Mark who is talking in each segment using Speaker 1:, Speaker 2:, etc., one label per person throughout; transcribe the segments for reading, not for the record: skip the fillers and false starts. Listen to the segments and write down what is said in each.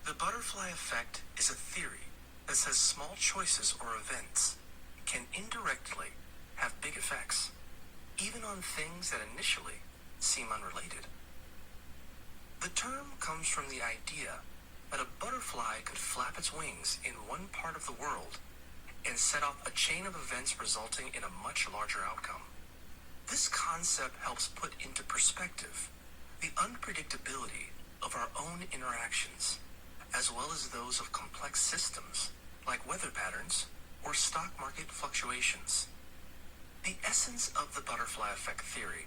Speaker 1: The butterfly effect is a theory that says small choices or events can indirectly have big effects, even on things that initially seem unrelated. The term comes from the idea that a butterfly could flap its wings in one part of the world and set off a chain of events resulting in a much larger outcome. This concept helps put into perspective the unpredictability of our own interactions, as well as those of complex systems like weather patterns or stock market fluctuations. The essence of the butterfly effect theory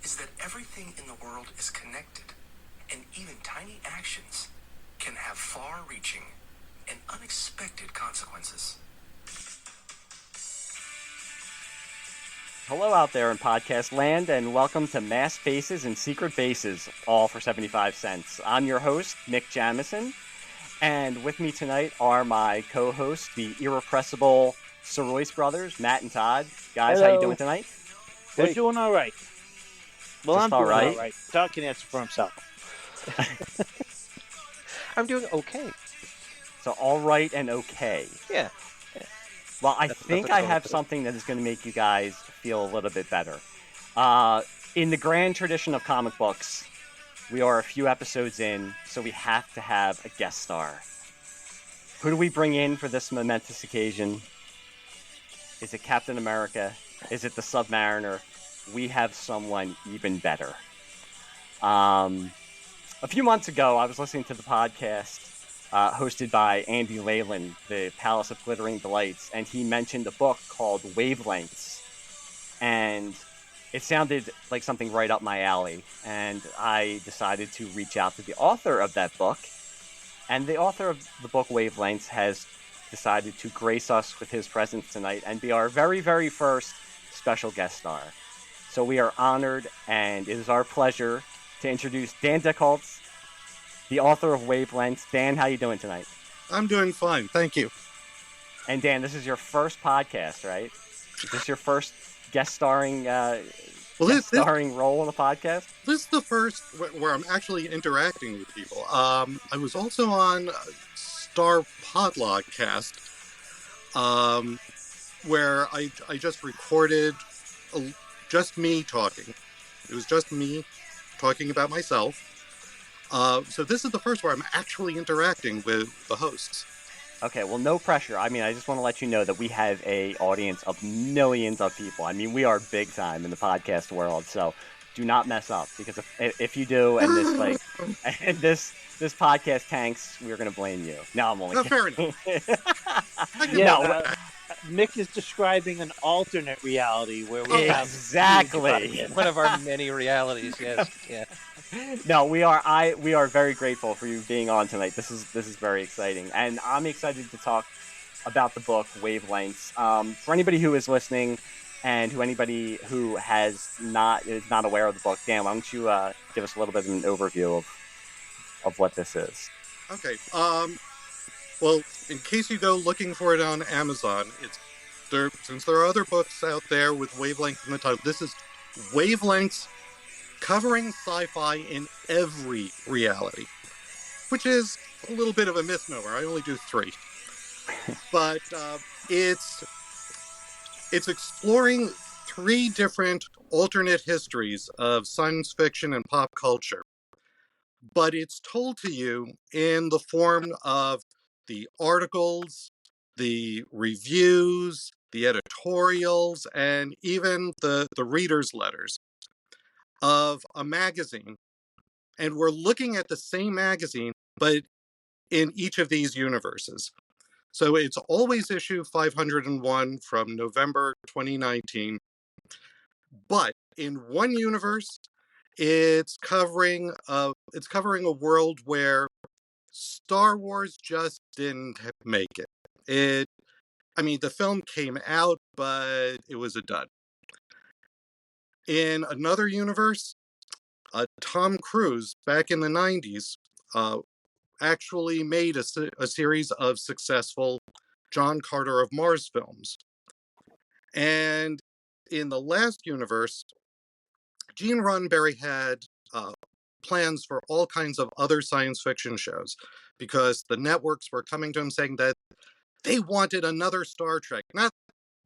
Speaker 1: is that everything in the world is connected, and even tiny actions can have far-reaching and unexpected consequences.
Speaker 2: Hello out there in podcast land, and welcome to Mass Faces and Secret Bases, all for 75 cents. I'm your host, Nick Jamison, and with me tonight are my co-hosts, the irrepressible Soroyce brothers, Matt and Todd. Guys,
Speaker 3: Hello.
Speaker 2: How you doing tonight?
Speaker 3: We're doing all right. Well,
Speaker 2: Just
Speaker 3: I'm doing
Speaker 2: all
Speaker 3: all right. Todd can answer for himself.
Speaker 4: I'm doing okay.
Speaker 2: So all right and okay.
Speaker 4: Yeah.
Speaker 2: Well, I
Speaker 4: That's
Speaker 2: think
Speaker 4: the
Speaker 2: I
Speaker 4: goal.
Speaker 2: have something that is going to make you guys feel a little bit better. In the grand tradition of comic books, we are a few episodes in, so we have to have a guest star. Who do we bring in for this momentous occasion? Is it Captain America? Is it the Submariner? We have someone even better. A few months ago, I was listening to the podcast hosted by Andy Leyland, the Palace of Glittering Delights, and he mentioned a book called WAVELENGTHS, and it sounded like something right up my alley, and I decided to reach out to the author of that book, and the author of the book WAVELENGTHS has decided to grace us with his presence tonight and be our very, very first special guest star. So we are honored, and it is our pleasure to introduce Dan DICKHOLTZ, the author of WAVELENGTHS. Dan, how you doing tonight?
Speaker 5: I'm doing fine, thank you.
Speaker 2: And Dan, this is your first podcast, right? Is this your first guest starring role on the podcast?
Speaker 5: This is the first where I'm actually interacting with people. I was also on Star Podlogcast, where I just recorded just me talking. It was just me talking about myself. So this is the first where I'm actually interacting with the hosts.
Speaker 2: Okay, well, no pressure. I mean, I just want to let you know that we have a audience of millions of people. I mean, we are big time in the podcast world, so do not mess up, because if you do and this this podcast tanks, we're going to blame you. No, I'm only
Speaker 5: No,
Speaker 2: kidding.
Speaker 5: fair enough.
Speaker 3: Yeah, Mick is describing an alternate reality where we have
Speaker 2: exactly
Speaker 4: One of our many realities, yes. Yeah.
Speaker 2: No, we are very grateful for you being on tonight. This is very exciting, and I'm excited to talk about the book WAVELENGTHS. For anybody who is listening, and anybody who is not aware of the book, Dan, why don't you give us a little bit of an overview of what this is?
Speaker 5: Okay. Well, in case you go looking for it on Amazon, since there are other books out there with wavelength in the title, this is WAVELENGTHS, covering sci-fi in every reality, which is a little bit of a misnomer. I only do 3. But it's exploring 3 different alternate histories of science fiction and pop culture. But it's told to you in the form of the articles, the reviews, the editorials, and even the readers' letters of a magazine. And we're looking at the same magazine, but in each of these universes. So it's always issue 501 from November 2019. But in one universe, it's covering a world where Star Wars just didn't make it. The film came out, but it was a dud. In another universe, Tom Cruise, back in the 90s, actually made a series of successful John Carter of Mars films. And in the last universe, Gene Roddenberry had plans for all kinds of other science fiction shows because the networks were coming to him saying that they wanted another Star Trek. Not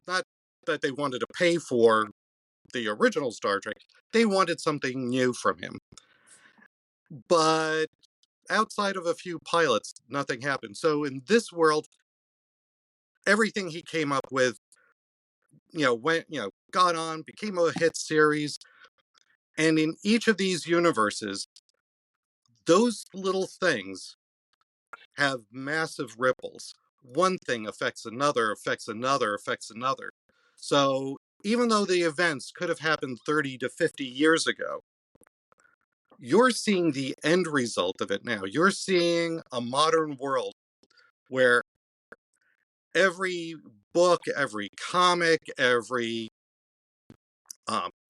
Speaker 5: that they wanted to pay for the original Star Trek. They wanted something new from him. But outside of a few pilots, nothing happened. So in this world, everything he came up with, got on, became a hit series. And in each of these universes, those little things have massive ripples. One thing affects another, affects another, affects another. So even though the events could have happened 30 to 50 years ago, you're seeing the end result of it now. You're seeing a modern world where every book, every comic, every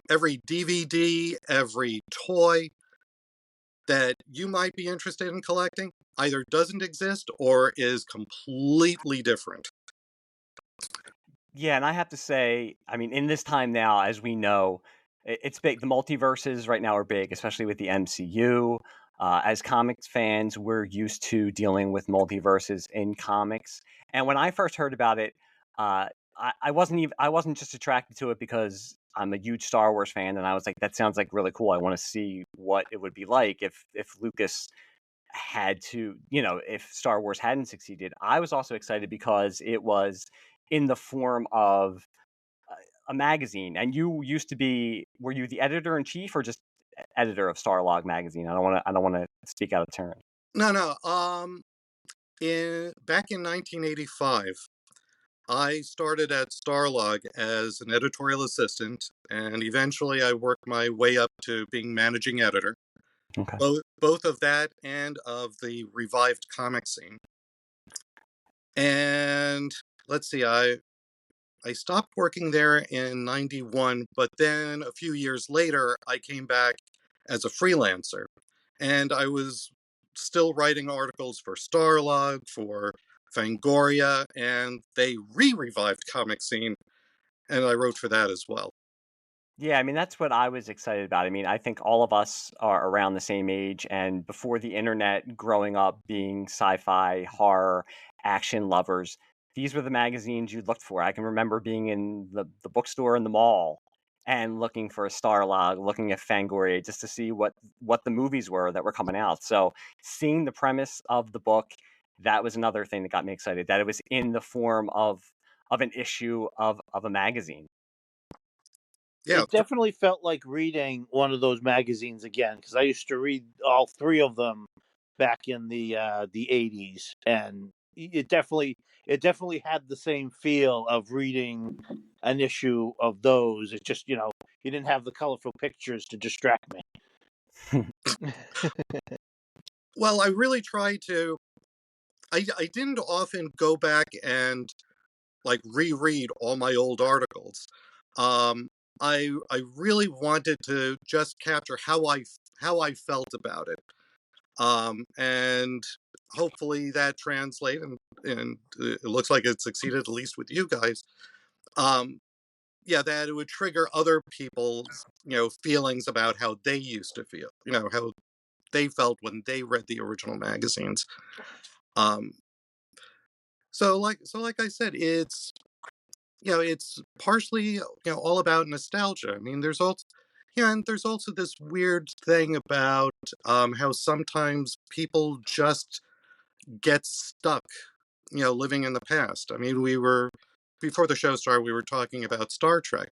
Speaker 5: DVD, every toy that you might be interested in collecting either doesn't exist or is completely different.
Speaker 2: Yeah, and I have to say, I mean, in this time now, as we know, it's big. The multiverses right now are big, especially with the MCU. As comics fans, we're used to dealing with multiverses in comics. And when I first heard about it, I wasn't just attracted to it because I'm a huge Star Wars fan, and I was like, that sounds like really cool. I want to see what it would be like if Lucas had to, if Star Wars hadn't succeeded. I was also excited because it was in the form of a magazine. And you used to be, were you the editor in chief or just editor of Starlog magazine? I don't want to speak out of turn.
Speaker 5: No. Back in 1985, I started at Starlog as an editorial assistant, and eventually I worked my way up to being managing editor.
Speaker 2: Okay.
Speaker 5: Both of that and of the revived comic scene. And let's see, I stopped working there in 91, but then a few years later, I came back as a freelancer. And I was still writing articles for Starlog, for Fangoria, and they re-revived Comic Scene, and I wrote for that as well.
Speaker 2: Yeah, I mean, that's what I was excited about. I mean, I think all of us are around the same age, and before the internet, growing up being sci-fi, horror, action lovers, these were the magazines you looked for. I can remember being in the bookstore in the mall and looking for a Starlog, looking at Fangoria just to see what the movies were that were coming out. So seeing the premise of the book, that was another thing that got me excited, that it was in the form of an issue of a magazine.
Speaker 5: Yeah,
Speaker 3: It definitely felt like reading one of those magazines again, because I used to read all three of them back in the 80s, and it definitely had the same feel of reading an issue of those. It's just, you didn't have the colorful pictures to distract me.
Speaker 5: well, I really tried to. I didn't often go back and like reread all my old articles. I really wanted to just capture how I felt about it. And hopefully that translated, and it looks like it succeeded, at least with you guys. That it would trigger other people's, feelings about how they used to feel, how they felt when they read the original magazines. Um, so like I said, it's partially, all about nostalgia. I mean, there's also, and there's also this weird thing about how sometimes people just get stuck, living in the past. I mean, before the show started, we were talking about Star Trek.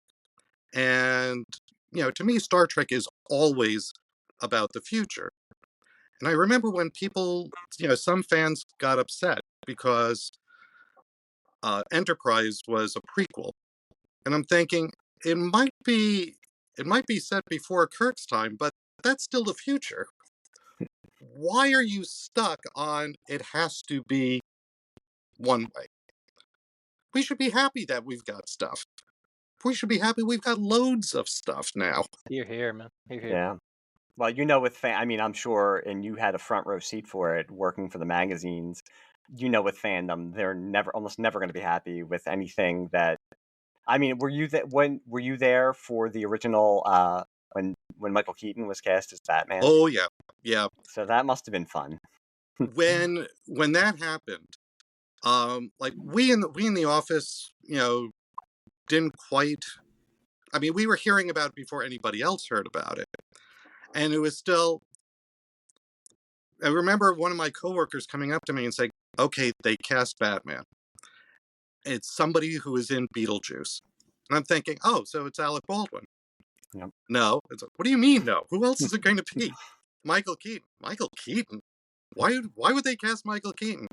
Speaker 5: And, to me, Star Trek is always about the future. And I remember when people, some fans got upset because Enterprise was a prequel. And I'm thinking, it might be set before Kirk's time, but that's still the future. Why are you stuck on it has to be one way? We should be happy that we've got stuff. We should be happy we've got loads of stuff now.
Speaker 4: You're here, man. You're here.
Speaker 2: Yeah. Well, with I mean, I'm sure, and you had a front row seat for it, working for the magazines. With fandom, they're almost never going to be happy with anything that. I mean, were you there for the original when Michael Keaton was cast as Batman.
Speaker 5: Oh yeah, yeah.
Speaker 2: So that must have been fun.
Speaker 5: When that happened, like we in the office, didn't quite. I mean, we were hearing about it before anybody else heard about it, and it was still. I remember one of my coworkers coming up to me and saying, "Okay, they cast Batman. It's somebody who is in Beetlejuice," and I'm thinking, "Oh, so it's Alec Baldwin."
Speaker 2: Yep.
Speaker 5: No, it's like, what do you mean no? Who else is it going to be? Michael Keaton. Michael Keaton? Why would they cast Michael Keaton?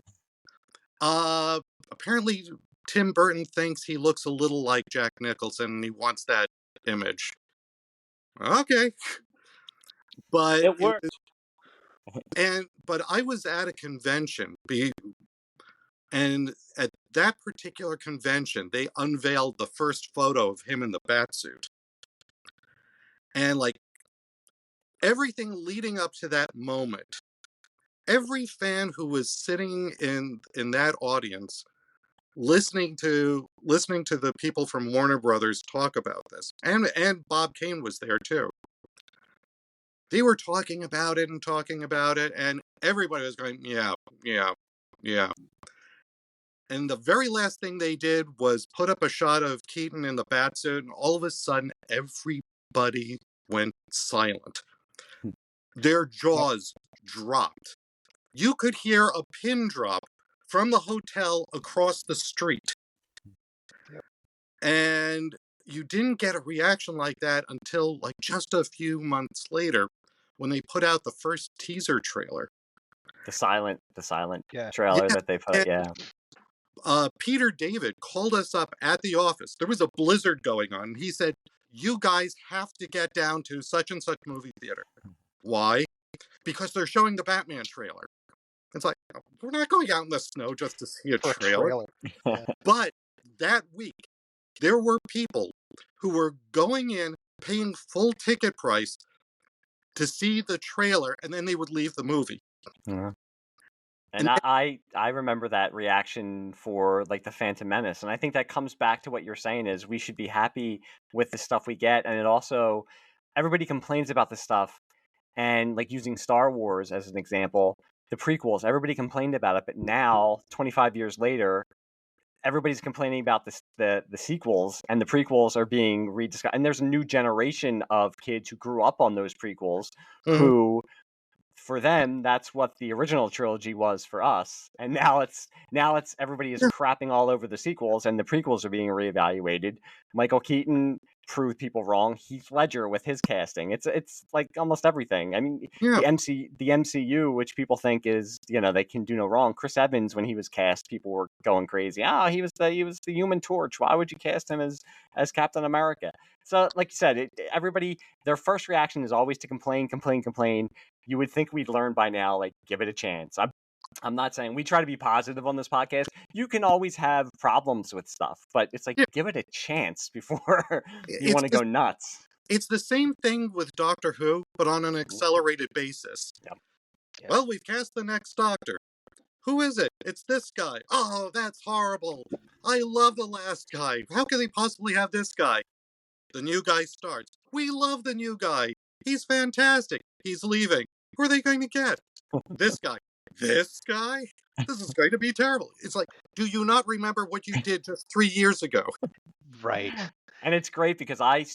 Speaker 5: Apparently Tim Burton thinks he looks a little like Jack Nicholson and he wants that image. Okay. But
Speaker 3: It worked.
Speaker 5: but I was at a convention and at that particular convention they unveiled the first photo of him in the batsuit. And like everything leading up to that moment, every fan who was sitting in that audience listening to the people from Warner Brothers talk about this, and Bob Kane was there too. They were talking about it, and everybody was going, yeah. And the very last thing they did was put up a shot of Keaton in the batsuit, and all of a sudden, everybody went silent. Their jaws dropped. You could hear a pin drop from the hotel across the street.
Speaker 4: Yep.
Speaker 5: And you didn't get a reaction like that until like just a few months later when they put out the first teaser trailer.
Speaker 2: The silent
Speaker 4: Yeah.
Speaker 2: trailer
Speaker 5: Yeah,
Speaker 2: that they put, yeah.
Speaker 5: Peter David called us up at the office. There was a blizzard going on. He said, "You guys have to get down to such and such movie theater." Why? Because they're showing the Batman trailer. It's like, we're not going out in the snow just to see a
Speaker 4: For a
Speaker 5: trailer.
Speaker 4: trailer.
Speaker 5: But that week, there were people who were going in, paying full ticket price to see the trailer, and then they would leave the movie.
Speaker 2: Yeah.
Speaker 5: And
Speaker 2: And I remember that reaction for like the Phantom Menace, and I think that comes back to what you're saying is we should be happy with the stuff we get, and it also everybody complains about this stuff, and like using Star Wars as an example, the prequels, everybody complained about it, but now 25 years later, everybody's complaining about the sequels, and the prequels are being rediscussed, and there's a new generation of kids who grew up on those prequels who for them, that's what the original trilogy was for us. And now it's everybody is crapping all over the sequels, and the prequels are being reevaluated. Michael Keaton proved people wrong. Heath Ledger with his casting. It's like almost everything. I mean,
Speaker 5: Yeah.
Speaker 2: the MCU, which people think is, they can do no wrong. Chris Evans, when he was cast, people were going crazy. He was the Human Torch. Why would you cast him as Captain America? So, like you said, everybody, their first reaction is always to complain. You would think we'd learn by now, like, give it a chance. I'm not saying we try to be positive on this podcast. You can always have problems with stuff, but it's like, give it a chance before you want to go nuts.
Speaker 5: It's the same thing with Doctor Who, but on an accelerated basis.
Speaker 2: Yep.
Speaker 4: Yep.
Speaker 5: Well, we've cast the next Doctor. Who is it? It's this guy. Oh, that's horrible. I love the last guy. How can they possibly have this guy? The new guy starts. We love the new guy. He's fantastic. He's leaving. Who are they going to get? This guy. This guy? This is going to be terrible. It's like, do you not remember what you did just 3 years ago?
Speaker 4: Right.
Speaker 2: And it's great because I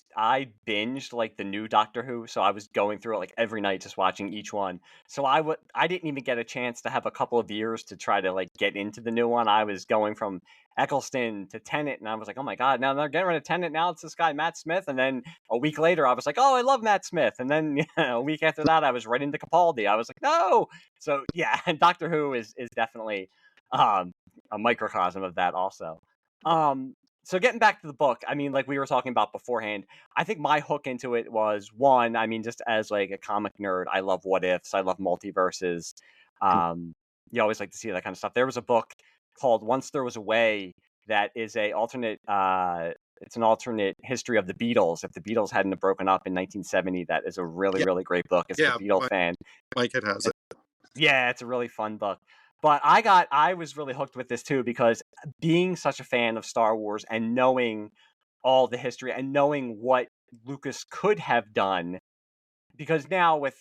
Speaker 2: binged like the new Doctor Who, so I was going through it like every night just watching each one. So I didn't even get a chance to have a couple of years to try to like get into the new one. I was going from Eccleston to Tennant, and I was like, oh my god, now they're getting rid of Tennant. Now it's this guy Matt Smith, and then a week later I was like, oh, I love Matt Smith, and then a week after that I was right into Capaldi. I was like, no. So yeah, and Doctor Who is definitely a microcosm of that also. So getting back to the book, I mean, like we were talking about beforehand, I think my hook into it was one, I mean, just as like a comic nerd, I love what ifs, I love multiverses. You always like to see that kind of stuff. There was a book called Once There Was a Way that is a alternate it's an alternate history of the Beatles. If the Beatles hadn't have broken up in 1970, that is a really, really great book. As a Beatle fan.
Speaker 5: My kid has it.
Speaker 2: Yeah, it's a really fun book. But I was really hooked with this too, because being such a fan of Star Wars and knowing all the history and knowing what Lucas could have done because now with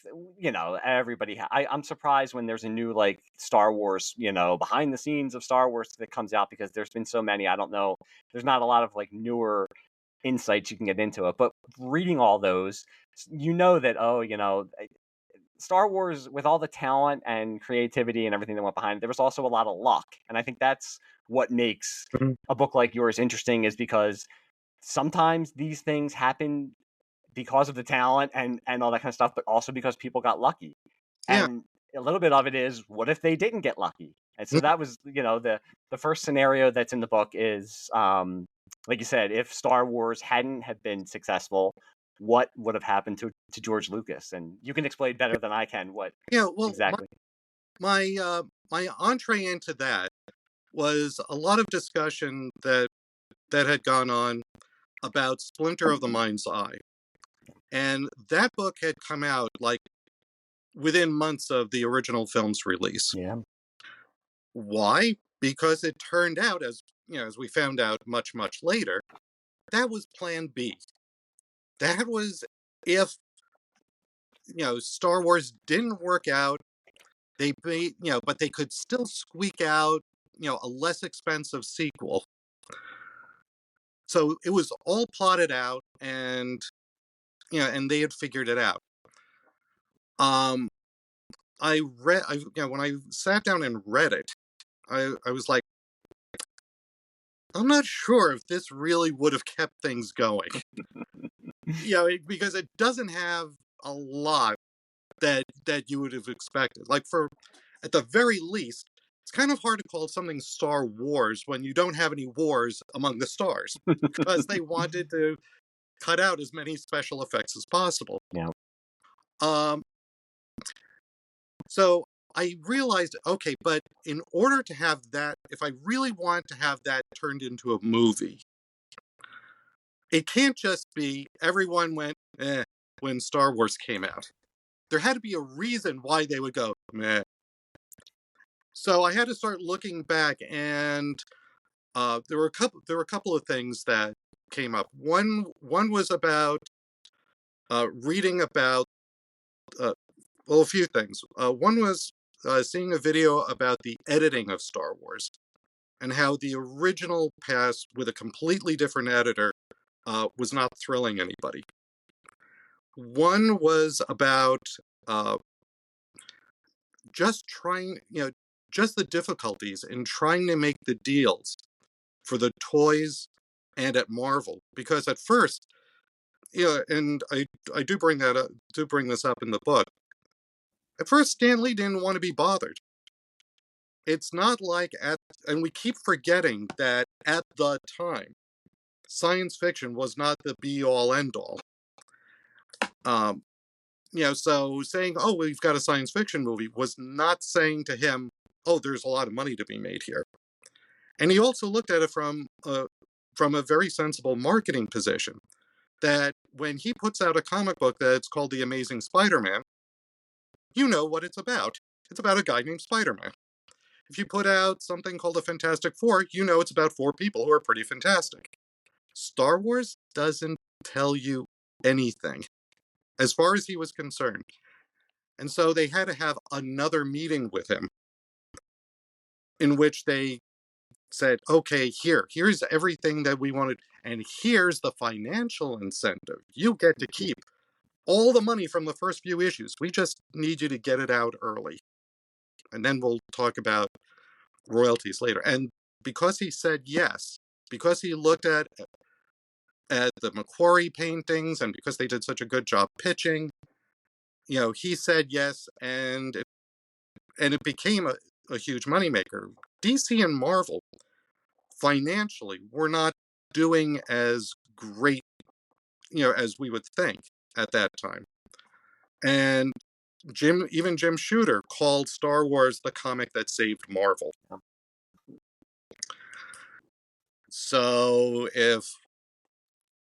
Speaker 2: everybody, I'm surprised when there's a new like Star Wars, behind the scenes of Star Wars that comes out, because there's been so many. I don't know. There's not a lot of like newer insights you can get into it, but reading all those, that Star Wars, with all the talent and creativity and everything that went behind it, there was also a lot of luck. And I think that's what makes
Speaker 5: Mhm.
Speaker 2: a book like yours interesting, is because sometimes these things happen because of the talent and all that kind of stuff, but also because people got lucky.
Speaker 5: Yeah.
Speaker 2: And a little bit of it is, what if they didn't get lucky? And so that was, the first scenario that's in the book is, like you said, if Star Wars hadn't have been successful, what would have happened to George Lucas? And you can explain better than I can what
Speaker 5: Yeah. Well,
Speaker 2: exactly.
Speaker 5: my entree into that was a lot of discussion that had gone on about Splinter of the Mind's Eye. And that book had come out like within months of the original film's release.
Speaker 2: Yeah.
Speaker 5: Why? Because it turned out, as we found out much, much later, that was plan B. That was if Star Wars didn't work out, they made, but they could still squeak out, a less expensive sequel. So it was all plotted out, and and they had figured it out. I read, when I sat down and read it, I was like, I'm not sure if this really would have kept things going. Because it doesn't have a lot that you would have expected. Like, at the very least, it's kind of hard to call something Star Wars when you don't have any wars among the stars, because they wanted to cut out as many special effects as possible.
Speaker 2: Yeah.
Speaker 5: So I realized, okay, but in order to have that, if I really want to have that turned into a movie, it can't just be everyone went when Star Wars came out. There had to be a reason why they would go meh. So I had to start looking back, and there were a couple of things that came up. One was about reading about a few things. One was seeing a video about the editing of Star Wars, and how the original pass with a completely different editor was not thrilling anybody. One was about just trying, just the difficulties in trying to make the deals for the toys and at Marvel. Because at first, and I do bring this up in the book. At first, Stan Lee didn't want to be bothered. It's not like and we keep forgetting that at the time, science fiction was not the be-all, end-all. So saying, oh, we've got a science fiction movie was not saying to him, oh, there's a lot of money to be made here. And he also looked at it from a very sensible marketing position, that when he puts out a comic book that's called The Amazing Spider-Man, you know what it's about. It's about a guy named Spider-Man. If you put out something called the Fantastic Four, you know it's about 4 people who are pretty fantastic. Star Wars doesn't tell you anything, as far as he was concerned. And so they had to have another meeting with him, in which they said, okay, here's everything that we wanted, and here's the financial incentive. You get to keep all the money from the first few issues. We just need you to get it out early. And then we'll talk about royalties later. And because he said yes, because he looked at the Macquarie paintings, and because they did such a good job pitching, he said yes, and it became a huge moneymaker. DC and Marvel, financially, were not doing as great, as we would think at that time. And Jim Shooter called Star Wars the comic that saved Marvel. So if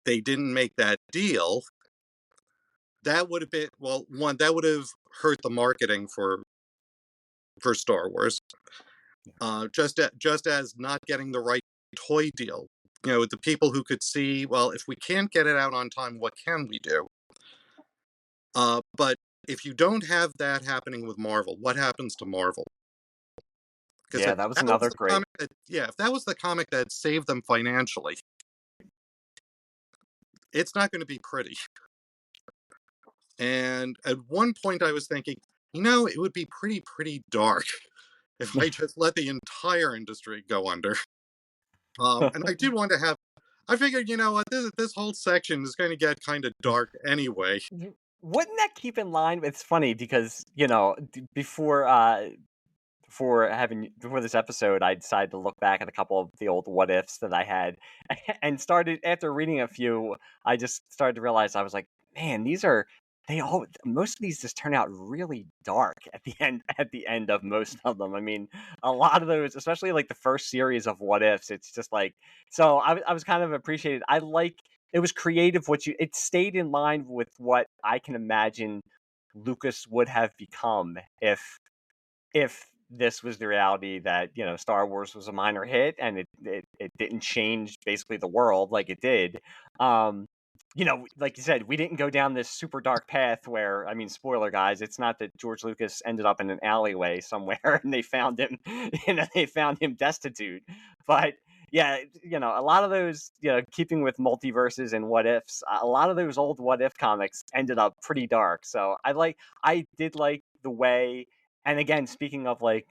Speaker 5: they didn't make that deal, that would have been, well, one, that would have hurt the marketing for Star Wars. Just as not getting the right toy deal. The people who could see, well, if we can't get it out on time, what can we do? But if you don't have that happening with Marvel, what happens to Marvel? Because
Speaker 2: Yeah,
Speaker 5: if
Speaker 2: that was
Speaker 5: that was
Speaker 2: another
Speaker 5: the
Speaker 2: great.
Speaker 5: comic that, yeah, if that was the comic that saved them financially, it's not going to be pretty. And at one point, I was thinking, it would be pretty dark if I just let the entire industry go under. And I did want to have. I figured, you know what, this whole section is going to get kind of dark anyway.
Speaker 2: Wouldn't that keep in line? It's funny because before before this episode, I decided to look back at a couple of the old what ifs that I had, and started after reading a few. I just started to realize I was like, man, most of these just turn out really dark at the end. At the end of most of them, I mean, a lot of those, especially like the first series of what ifs, it's just like so. I was kind of appreciated. I like it was creative. It stayed in line with what I can imagine Lucas would have become if this was the reality that Star Wars was a minor hit and it didn't change basically the world like it did. Like you said, we didn't go down this super dark path where, I mean, spoiler guys, it's not that George Lucas ended up in an alleyway somewhere and they found him, they found him destitute. But yeah, a lot of those, keeping with multiverses and what ifs, a lot of those old what if comics ended up pretty dark. So I did like the way. And again, speaking of like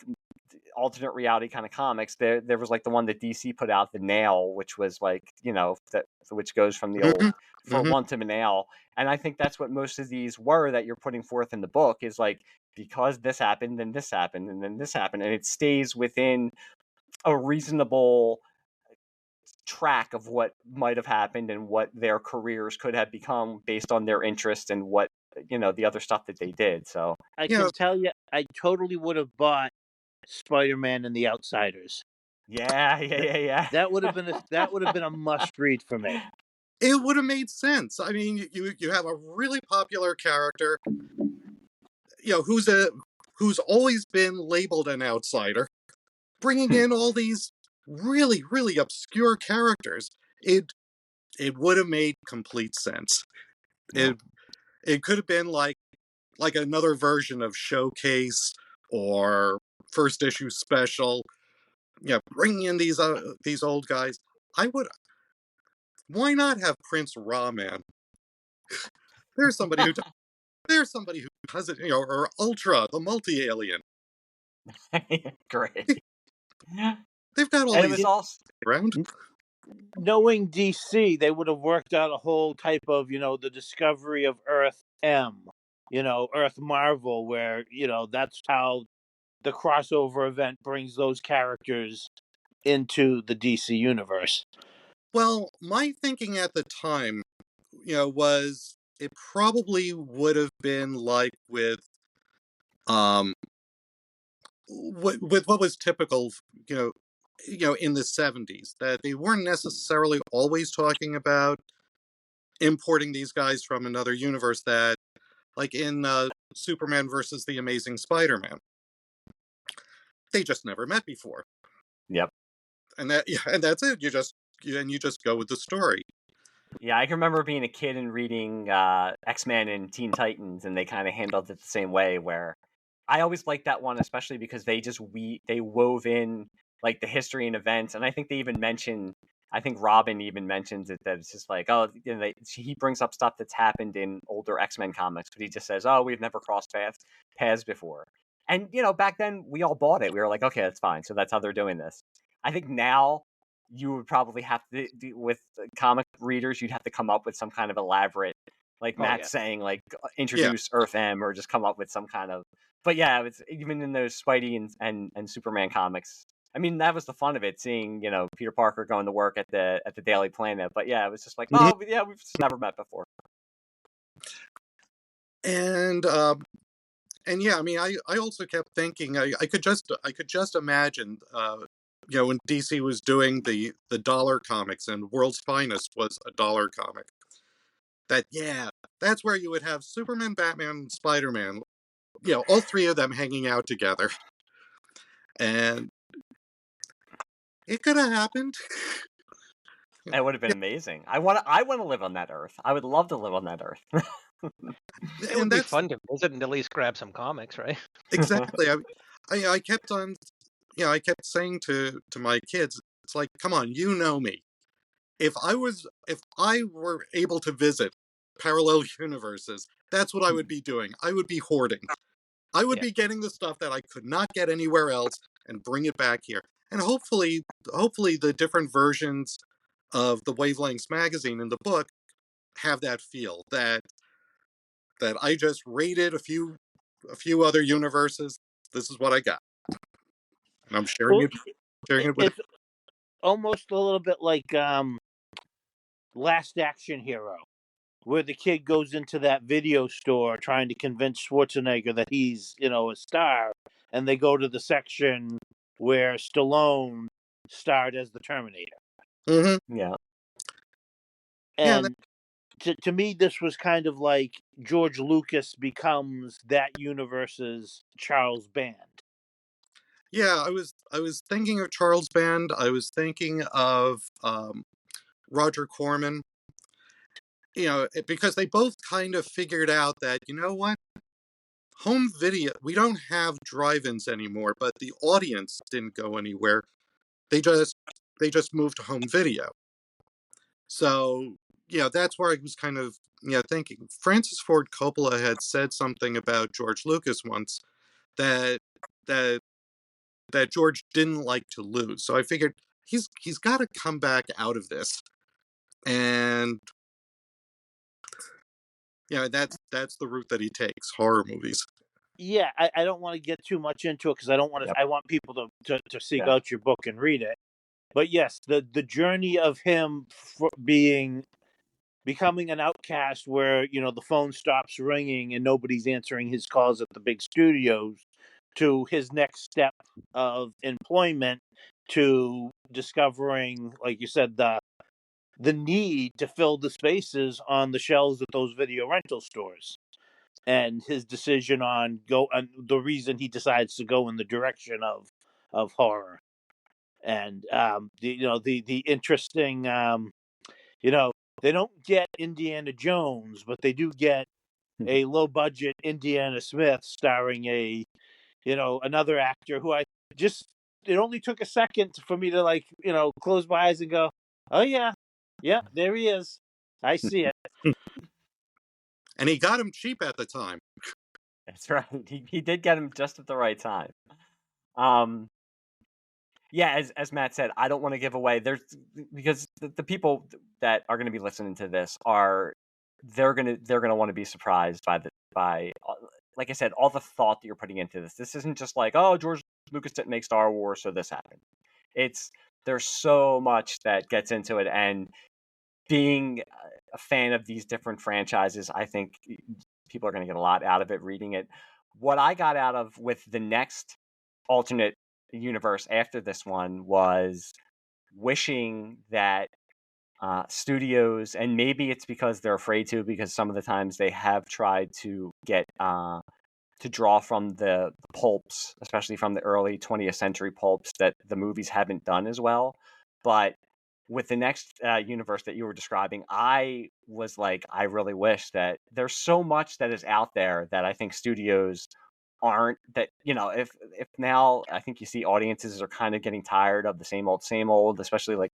Speaker 2: alternate reality kind of comics, there was like the one that DC put out, the Nail, which was like which goes from the old
Speaker 5: Hmm.
Speaker 2: for one to the Nail, and I think that's what most of these were that you're putting forth in the book is like because this happened, then this happened, and then this happened, and it stays within a reasonable track of what might have happened and what their careers could have become based on their interest and what the other stuff that they did. So
Speaker 3: I
Speaker 5: You know,
Speaker 3: can tell you, I totally would have bought Spider-Man and the Outsiders.
Speaker 2: yeah.
Speaker 3: That would have been a must read for me.
Speaker 5: it would have made sense. I mean, you have a really popular character, who's always been labeled an outsider, bringing in all these really obscure characters. It would have made complete sense.
Speaker 2: Yeah.
Speaker 5: It could have been like another version of Showcase or first issue special. Bringing in these old guys. I would. Why not have Prince Rahman? There's somebody who there's somebody who does it. Or Ultra, the multi alien.
Speaker 2: Great.
Speaker 5: They've got all
Speaker 2: And it
Speaker 5: these
Speaker 2: was also
Speaker 5: around.
Speaker 3: Knowing DC, they would have worked out a whole type of, the discovery of Earth M, Earth Marvel, where, that's how the crossover event brings those characters into the DC universe.
Speaker 5: Well, my thinking at the time, was it probably would have been like um with what was typical, in the 70s, that they weren't necessarily always talking about importing these guys from another universe, that like in Superman versus the Amazing Spider-Man, they just never met before.
Speaker 2: Yep.
Speaker 5: And that's it. You just go with the story.
Speaker 2: Yeah, I can remember being a kid and reading X-Men and Teen Titans, and they kind of handled it the same way. Where I always liked that one, especially because they wove in like the history and events, and I think they even mention. I think Robin even mentions it that it's just like, oh, he brings up stuff that's happened in older X-Men comics, but he just says, oh, we've never crossed paths before. And back then we all bought it. We were like, okay, that's fine. So that's how they're doing this. I think now you would probably have to do with comic readers, you'd have to come up with some kind of elaborate, like Matt saying, like
Speaker 5: Yeah.
Speaker 2: introduce Earth M, or just come up with some kind of. But yeah, it's even in those Spidey and Superman comics. I mean, that was the fun of it, seeing Peter Parker going to work at the Daily Planet. But yeah, it was just like,
Speaker 5: Mhm.
Speaker 2: oh yeah, we've just never met before.
Speaker 5: And yeah, I mean, I also kept thinking I could just imagine, when DC was doing the dollar comics and World's Finest was a dollar comic, that's where you would have Superman, Batman, Spider-Man, all three of them hanging out together, and it could have happened.
Speaker 2: It would have been amazing. I want to live on that Earth. I would love to live on that Earth.
Speaker 4: It would
Speaker 5: And
Speaker 4: be
Speaker 5: that's
Speaker 4: fun to visit and at least grab some comics, right?
Speaker 5: exactly. I kept on, I kept saying to my kids, it's like, come on, you know me. If I were able to visit parallel universes, that's what I would be doing. I would be hoarding. I would
Speaker 2: Yeah.
Speaker 5: be getting the stuff that I could not get anywhere else and bring it back here. And hopefully the different versions of the Wavelengths magazine and the book have that feel that I just raided a few other universes. This is what I got. And I'm
Speaker 3: Well,
Speaker 5: sharing it with
Speaker 3: it's almost a little bit like Last Action Hero, where the kid goes into that video store trying to convince Schwarzenegger that he's, a star, and they go to the section where Stallone starred as the Terminator.
Speaker 2: Yeah.
Speaker 5: Yeah, and
Speaker 3: And to me, this was kind of like George Lucas becomes that universe's Charles Band.
Speaker 5: yeah, I was thinking of Charles Band. I was thinking of Roger Corman. Because they both kind of figured out that, you know what, home video, we don't have drive-ins anymore, but the audience didn't go anywhere. They just moved to home video. So, that's where I was kind of, thinking. Francis Ford Coppola had said something about George Lucas once that that that George didn't like to lose. So I figured he's got to come back out of this, and that's the route that he takes. Horror movies.
Speaker 3: Yeah, I don't want to get too much into it because I don't want to.
Speaker 2: Yep.
Speaker 3: I want people to seek
Speaker 2: Yeah.
Speaker 3: out your book and read it. But yes, the journey of him becoming an outcast, where the phone stops ringing and nobody's answering his calls at the big studios, to his next step of employment, to discovering, like you said, the need to fill the spaces on the shelves at those video rental stores, and his decision on the reason he decides to go in the direction of horror, and the interesting, they don't get Indiana Jones, but they do get a low budget Indiana Smith starring another actor who it only took a second for me to close my eyes and go, oh yeah, there he is, I see it.
Speaker 5: And he got him cheap at the time.
Speaker 2: That's right. He did get him just at the right time. Yeah, as Matt said, I don't want to give away because the people that are going to be listening to this they're gonna want to be surprised by like I said, all the thought that you're putting into this. This isn't just like, oh, George Lucas didn't make Star Wars, so this happened. There's so much that gets into it, and being a fan of these different franchises, I think people are going to get a lot out of it reading it. What I got out of with the next alternate universe after this one was wishing that studios, and maybe it's because they're afraid to, because some of the times they have tried to get to draw from the pulps, especially from the early 20th century pulps that the movies haven't done as well. But with the next universe that you were describing, I was like, I really wish that there's so much that is out there that I think studios aren't, that if now I think you see audiences are kind of getting tired of the same old, especially like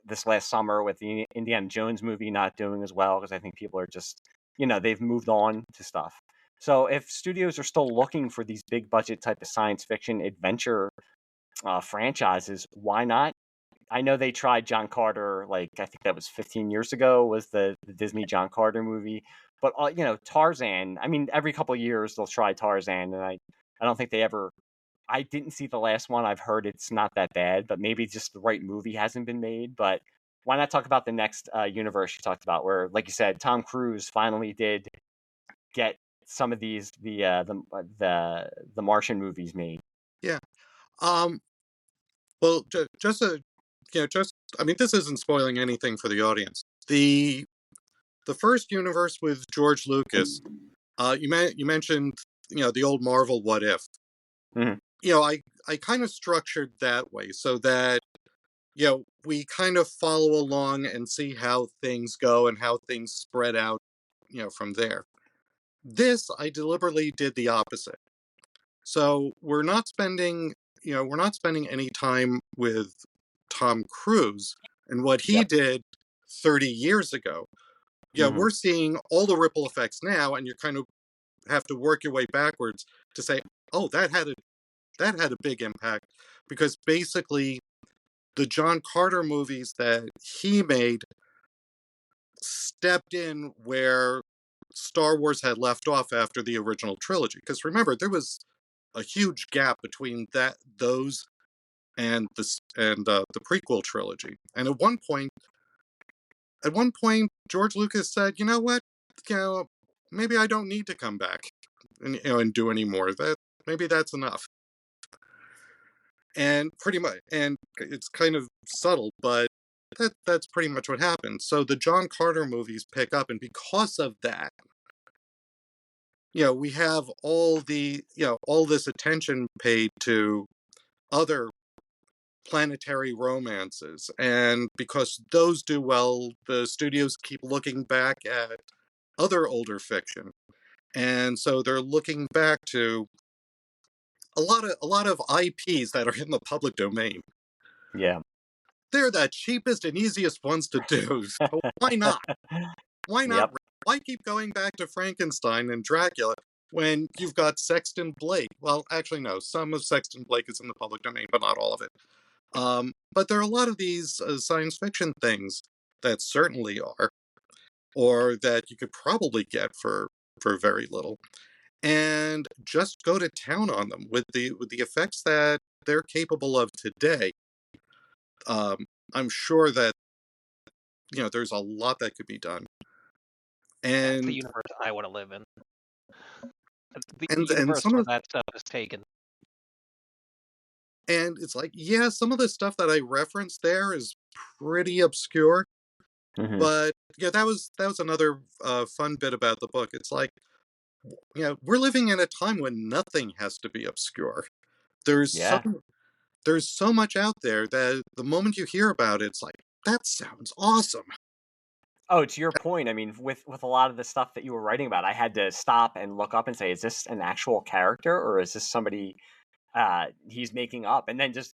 Speaker 2: this last summer with the Indiana Jones movie not doing as well, because I think people are just they've moved on to stuff. So if studios are still looking for these big budget type of science fiction adventure franchises, why not? I know they tried John Carter, like I think that was 15 years ago, was the Disney John Carter movie. But Tarzan. I mean, every couple of years they'll try Tarzan, and I don't think they ever. I didn't see the last one. I've heard it's not that bad, but maybe just the right movie hasn't been made. But why not talk about the next universe you talked about, where, like you said, Tom Cruise finally did get some of these the Martian movies made.
Speaker 5: Yeah. Well, I mean, this isn't spoiling anything for the audience. The first universe with George Lucas, you mentioned, the old Marvel What If.
Speaker 2: Mhm.
Speaker 5: I kind of structured that way so that, we kind of follow along and see how things go and how things spread out, from there. This, I deliberately did the opposite. So we're not spending any time with Tom Cruise and what he
Speaker 2: Yep.
Speaker 5: did 30 years ago. We're seeing all the ripple effects now, and you kind of have to work your way backwards to say, oh, that had a big impact, because basically the John Carter movies that he made stepped in where Star Wars had left off after the original trilogy. Because remember, there was a huge gap between those and the prequel trilogy. And at one point, George Lucas said, "You know what? Maybe I don't need to come back and do any more. Maybe that's enough." And pretty much, and it's kind of subtle, but that's pretty much what happened. So the John Carter movies pick up, and because of that, we have all this attention paid to other planetary romances, and because those do well, the studios keep looking back at other older fiction, and so they're looking back to a lot of IPs that are in the public domain.
Speaker 2: Yeah.
Speaker 5: They're the cheapest and easiest ones to do, so why not? Why not?
Speaker 2: Yep.
Speaker 5: Why keep going back to Frankenstein and Dracula when you've got Sexton Blake? Well, actually, no. Some of Sexton Blake is in the public domain, but not all of it. But there are a lot of these science fiction things that certainly are, or that you could probably get for very little, and just go to town on them with the effects that they're capable of today. I'm sure that there's a lot that could be done,
Speaker 4: That's the
Speaker 5: and
Speaker 4: universe I want to live in. The
Speaker 5: and
Speaker 4: universe
Speaker 5: some
Speaker 4: where
Speaker 5: of
Speaker 4: that stuff is taken.
Speaker 5: and it's like, yeah, some of the stuff that I referenced there is pretty obscure, but that was another fun bit about the book. It's like, we're living in a time when nothing has to be obscure. There's
Speaker 2: Yeah.
Speaker 5: there's so much out there that the moment you hear about it, it's like, that sounds awesome.
Speaker 2: Oh, to your point, I mean, with a lot of the stuff that you were writing about, I had to stop and look up and say, is this an actual character, or is this somebody he's making up? And then just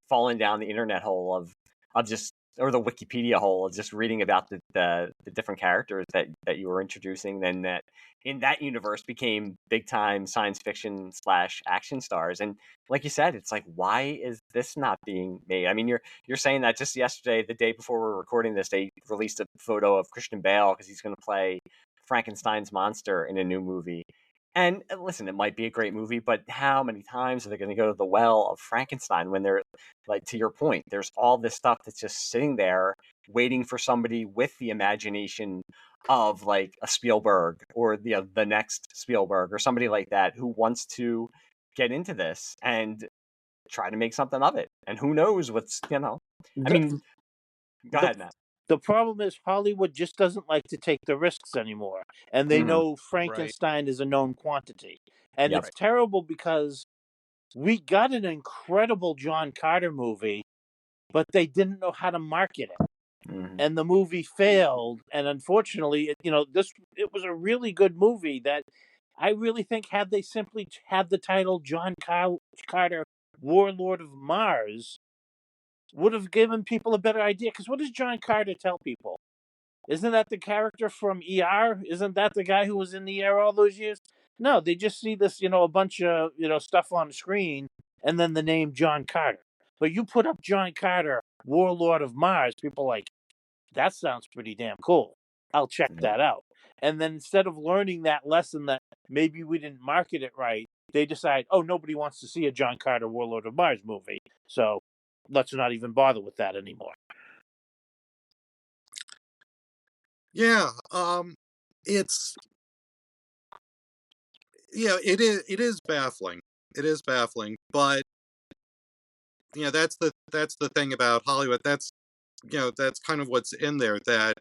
Speaker 2: falling down the internet hole of just, or the Wikipedia hole of just reading about the different characters that you were introducing, then that in that universe became big time science fiction / action stars. And like you said, it's like, why is this not being made? I mean, you're saying that just yesterday, the day before we're recording this, they released a photo of Christian Bale because he's going to play Frankenstein's monster in a new movie. And listen, it might be a great movie, but how many times are they going to go to the well of Frankenstein when they're, like, to your point, there's all this stuff that's just sitting there waiting for somebody with the imagination of like a Spielberg or the next Spielberg or somebody like that who wants to get into this and try to make something of it. And who knows what's, I mean, go ahead, Matt.
Speaker 3: The problem is Hollywood just doesn't like to take the risks anymore. And they know Frankenstein is a known quantity. And
Speaker 2: Yep.
Speaker 3: it's terrible because we got an incredible John Carter movie, but they didn't know how to market it. And the movie failed. And unfortunately, it was a really good movie that I really think, had they simply had the title John Carter, Warlord of Mars, would have given people a better idea. Because what does John Carter tell people? Isn't that the character from ER? Isn't that the guy who was in the air all those years? No, they just see this, a bunch of, stuff on the screen, and then the name John Carter. But you put up John Carter, Warlord of Mars, people are like, that sounds pretty damn cool. I'll check that out. And then instead of learning that lesson that maybe we didn't market it right, they decide, oh, nobody wants to see a John Carter, Warlord of Mars movie, so let's not even bother with that anymore.
Speaker 5: Yeah, it's it is baffling. It is baffling, but that's the thing about Hollywood. That's kind of what's in there, that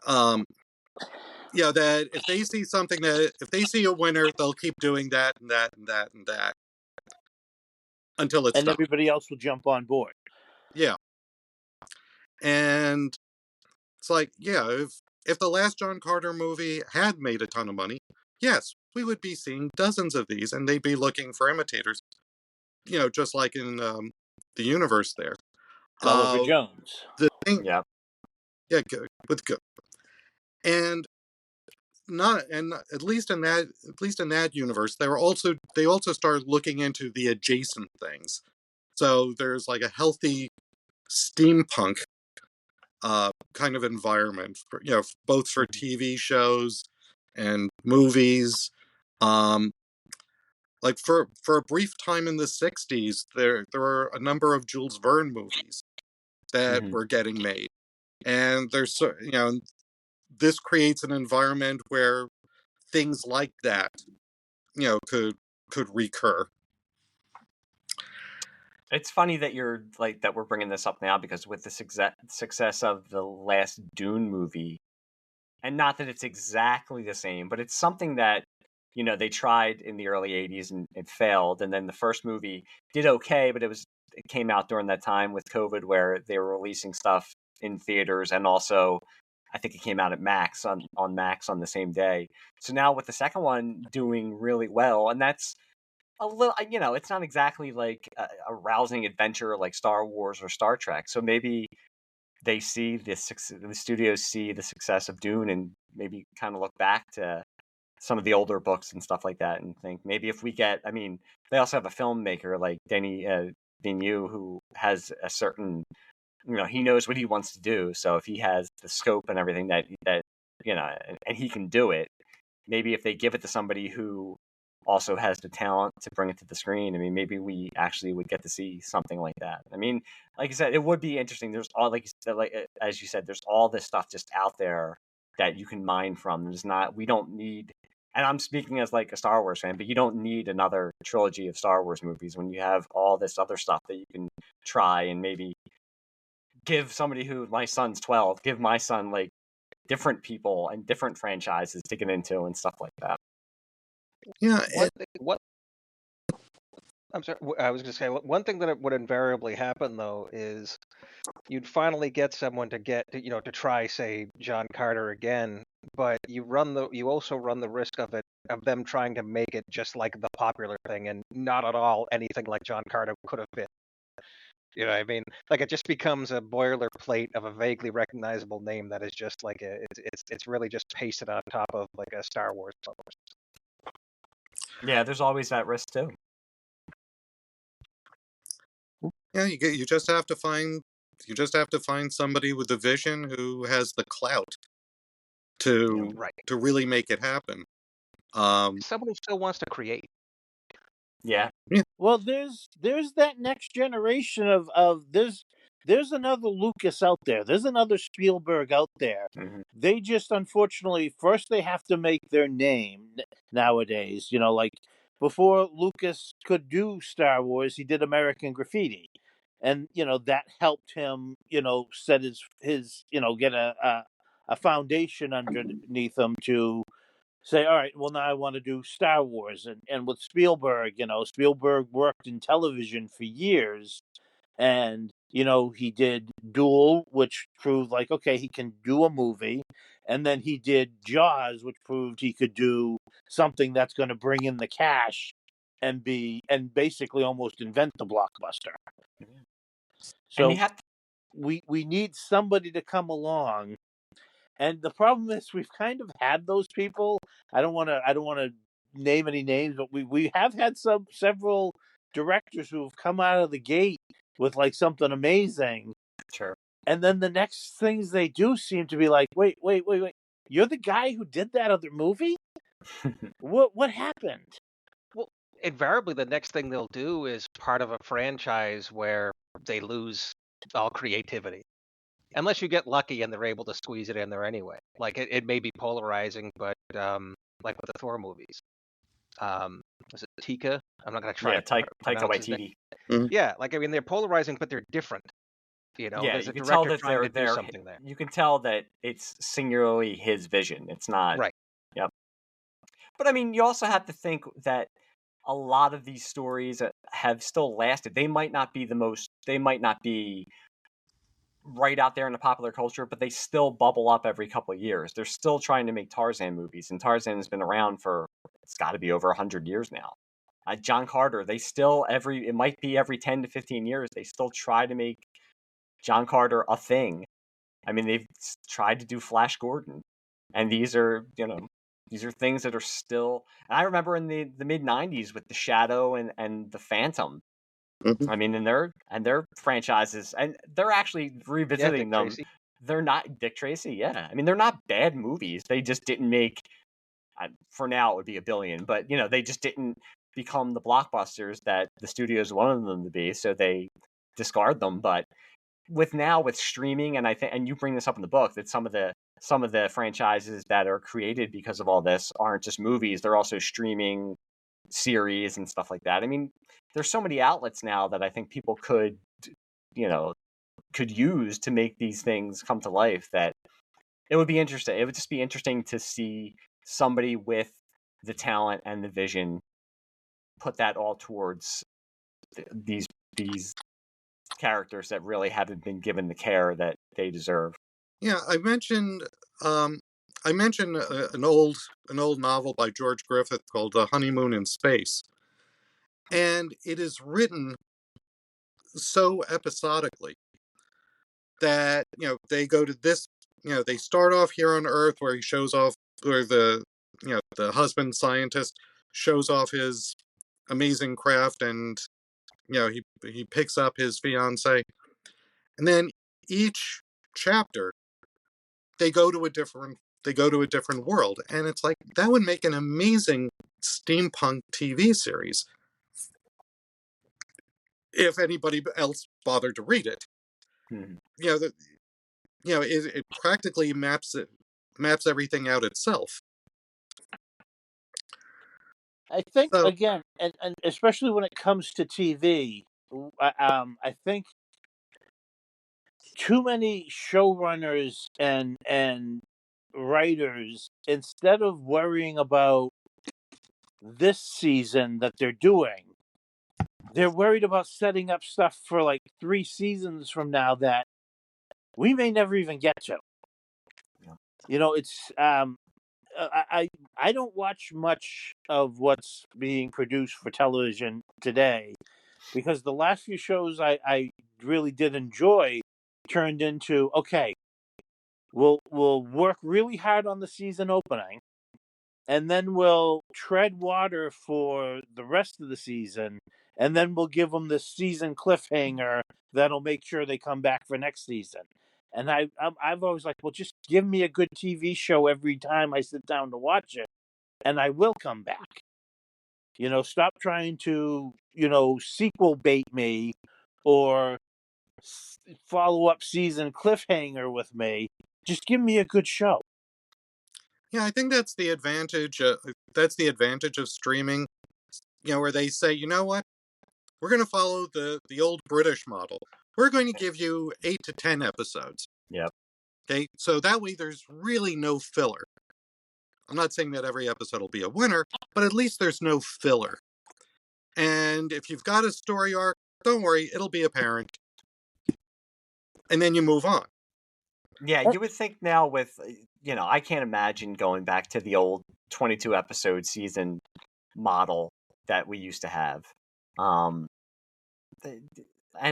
Speaker 5: that if they see something, if they see a winner, they'll keep doing that and that and that and that until it's
Speaker 3: and
Speaker 5: done.
Speaker 3: Everybody else will jump on board.
Speaker 5: Yeah. And it's like, if the last John Carter movie had made a ton of money, yes, we would be seeing dozens of these, and they'd be looking for imitators. Just like in the universe there.
Speaker 3: Gulliver Jones.
Speaker 5: The thing,
Speaker 2: Yeah.
Speaker 5: yeah, good, and not, and at least in that universe, they also started looking into the adjacent things. So there's like a healthy steampunk kind of environment for, both for TV shows and movies. Like for a brief time in the 60s, there were a number of Jules Verne movies that were getting made. And there's, this creates an environment where things like that, could recur.
Speaker 2: It's funny that you're like that we're bringing this up now, because with the success of the last Dune movie, and not that it's exactly the same, but it's something that they tried in the early 80s and it failed, and then the first movie did okay, but it came out during that time with COVID where they were releasing stuff in theaters, and also I think it came out at Max on Max on the same day. So now with the second one doing really well, and that's a little, it's not exactly like a rousing adventure like Star Wars or Star Trek. So maybe they see the studios see the success of Dune and maybe kind of look back to some of the older books and stuff like that and think maybe if we get, they also have a filmmaker like Denis Villeneuve who has a certain, he knows what he wants to do. So if he has the scope and everything that and he can do it, maybe if they give it to somebody who also has the talent to bring it to the screen, maybe we actually would get to see something like that. Like I said, it would be interesting. There's all, as you said, there's all this stuff just out there that you can mine from. We don't need, and I'm speaking as like a Star Wars fan, but you don't need another trilogy of Star Wars movies when you have all this other stuff that you can try and maybe give somebody who, my son's 12, give my son like different people and different franchises to get into and stuff like that.
Speaker 5: Yeah.
Speaker 4: I'm sorry. I was going to say one thing that would invariably happen though is you'd finally get someone to try, say, John Carter again, but you also run the risk of them trying to make it just like the popular thing and not at all anything like John Carter could have been. You know what I mean? Like it just becomes a boilerplate of a vaguely recognizable name that is just like it's really just pasted on top of like a Star Wars.
Speaker 2: Yeah, there's always that risk too.
Speaker 5: Yeah, you just have to find somebody with a vision who has the clout to really make it happen.
Speaker 4: Someone who still wants to create.
Speaker 2: Yeah.
Speaker 3: Well, there's that next generation of there's another Lucas out there. There's another Spielberg out there.
Speaker 2: Mm-hmm.
Speaker 3: They just unfortunately first they have to make their name nowadays. Like before Lucas could do Star Wars, he did American Graffiti, and that helped him set his get a foundation underneath him to say, all right, well, now I want to do Star Wars. And with Spielberg, Spielberg worked in television for years. And, he did Duel, which proved like, okay, he can do a movie. And then he did Jaws, which proved he could do something that's going to bring in the cash and basically almost invent the blockbuster. So we need somebody to come along. And the problem is we've kind of had those people. I don't want to name any names, but we have had several directors who have come out of the gate with like something amazing.
Speaker 2: Sure.
Speaker 3: And then the next things they do seem to be like, wait. You're the guy who did that other movie? What happened?
Speaker 4: Well, invariably the next thing they'll do is part of a franchise where they lose all creativity. Unless you get lucky and they're able to squeeze it in there anyway. Like it may be polarizing, but like with the Thor movies. Was it Tika? I'm not gonna try to pronounce his name.
Speaker 5: Mm-hmm.
Speaker 4: Yeah, like they're polarizing, but they're different.
Speaker 2: Yeah,
Speaker 4: there's
Speaker 2: you
Speaker 4: a
Speaker 2: can tell
Speaker 4: director
Speaker 2: that
Speaker 4: trying to do something there.
Speaker 2: You can tell that it's singularly his vision. It's not
Speaker 4: right.
Speaker 2: Yep. But you also have to think that a lot of these stories have still lasted. They might not be right out there in the popular culture, but they still bubble up every couple of years. They're still trying to make Tarzan movies, and Tarzan has been around for, it's got to be over 100 years now. John Carter, they still it might be every 10 to 15 years, they still try to make John Carter a thing. I mean, they've tried to do Flash Gordon, and these are things that are still. And I remember in the mid '90s with the Shadow and the Phantom.
Speaker 5: Mhm.
Speaker 2: I mean, and their franchises, and they're actually revisiting
Speaker 4: Dick
Speaker 2: them.
Speaker 4: Tracy.
Speaker 2: They're not Dick Tracy, yeah. I mean, they're not bad movies. They just didn't make. For now, it would be $1 billion, but they just didn't become the blockbusters that the studios wanted them to be, so they discard them. But with streaming, and I think, and you bring this up in the book, that some of the franchises that are created because of all this aren't just movies; they're also streaming series and stuff like that. I mean, there's so many outlets now that I think people could use to make these things come to life, that it would be interesting. It would just be interesting to see somebody with the talent and the vision put that all towards these characters that really haven't been given the care that they deserve.
Speaker 5: Yeah, um, I mentioned an old novel by George Griffith called "The Honeymoon in Space," and it is written so episodically that they go to this. They start off here on Earth where he shows off, where the husband scientist shows off his amazing craft, and he picks up his fiance, and then each chapter they go to a different world, and it's like that would make an amazing steampunk TV series if anybody else bothered to read it.
Speaker 2: Mm-hmm.
Speaker 5: It practically maps everything out itself.
Speaker 3: I think
Speaker 5: So
Speaker 3: again, and especially when it comes to TV, I think too many showrunners and writers, instead of worrying about this season that they're doing, they're worried about setting up stuff for like 3 seasons from now that we may never even get to. It's I don't watch much of what's being produced for television today, because the last few shows I really did enjoy turned into, okay, we'll work really hard on the season opening, and then we'll tread water for the rest of the season, and then we'll give them the season cliffhanger that'll make sure they come back for next season. And I've always like, well, just give me a good TV show every time I sit down to watch it, and I will come back. Stop trying to sequel bait me, or follow up season cliffhanger with me. Just give me a good show.
Speaker 5: yeah, I think that's the advantage. That's the advantage of streaming. Where they say, you know what, we're going to follow the old British model. We're going to give you 8 to 10 episodes.
Speaker 2: Yep.
Speaker 5: Okay, so that way there's really no filler. I'm not saying that every episode will be a winner, but at least there's no filler. And if you've got a story arc, don't worry, it'll be apparent. And then you move on.
Speaker 2: Yeah, you would think now with, I can't imagine going back to the old 22 episode season model that we used to have. And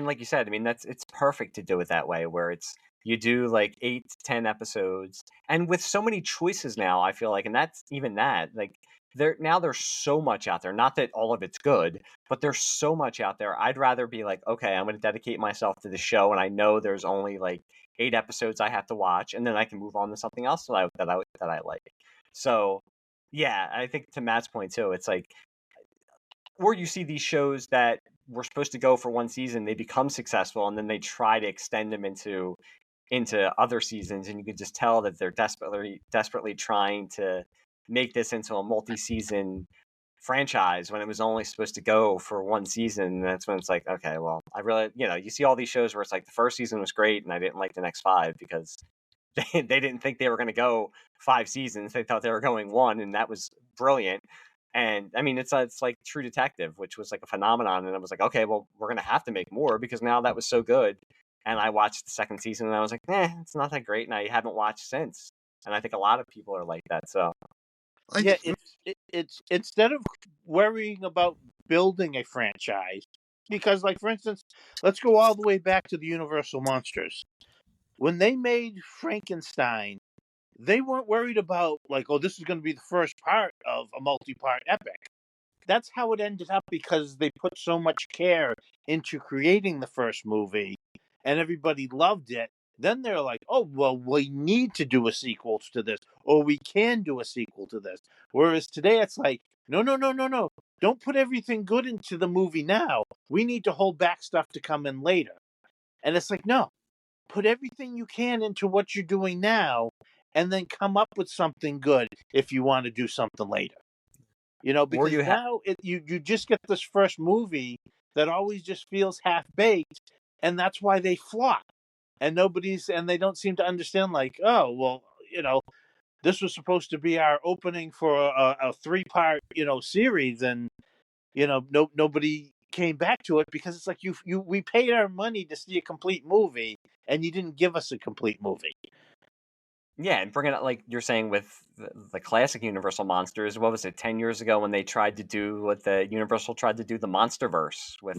Speaker 2: like you said, I mean, it's perfect to do it that way, where you do like 8 to 10 episodes, and with so many choices now, I feel like, and that's even that, like, there's so much out there. Not that all of it's good, but there's so much out there. I'd rather be like, okay, I'm going to dedicate myself to the show, and I know there's only like 8 episodes I have to watch, and then I can move on to something else that I like. So, yeah, I think to Matt's point too, it's like, or you see these shows that were supposed to go for one season, they become successful, and then they try to extend them into other seasons, and you can just tell that they're desperately trying to make this into a multi-season franchise when it was only supposed to go for one season. And that's when it's like, okay, well, I really, you see all these shows where it's like the first season was great and I didn't like the next 5 because they didn't think they were going to go 5 seasons. They thought they were going 1, and that was brilliant. And I mean, it's like True Detective, which was like a phenomenon. And I was like, okay, well, we're going to have to make more because now that was so good. And I watched the second season, and I was like, it's not that great, and I haven't watched since. And I think a lot of people are like that. So
Speaker 3: Yeah, it's instead of worrying about building a franchise, because like for instance, let's go all the way back to the Universal Monsters. When they made Frankenstein, they weren't worried about like, oh, this is going to be the first part of a multi-part epic. That's how it ended up because they put so much care into creating the first movie and everybody loved it. Then they're like, oh, well, we need to do a sequel to this, or we can do a sequel to this. Whereas today it's like, no, no, no, no, no. Don't put everything good into the movie now. We need to hold back stuff to come in later. And it's like, no, put everything you can into what you're doing now and then come up with something good if you want to do something later. Because now you just get this first movie that always just feels half-baked, and that's why they flop. And they don't seem to understand, like, oh, well, this was supposed to be our opening for a 3-part, series, and, nobody came back to it because it's like we paid our money to see a complete movie, and you didn't give us a complete movie.
Speaker 2: Yeah, and bringing it like you're saying with the classic Universal monsters, what was it, 10 years ago when they tried to do what the Universal tried to do, the Monsterverse with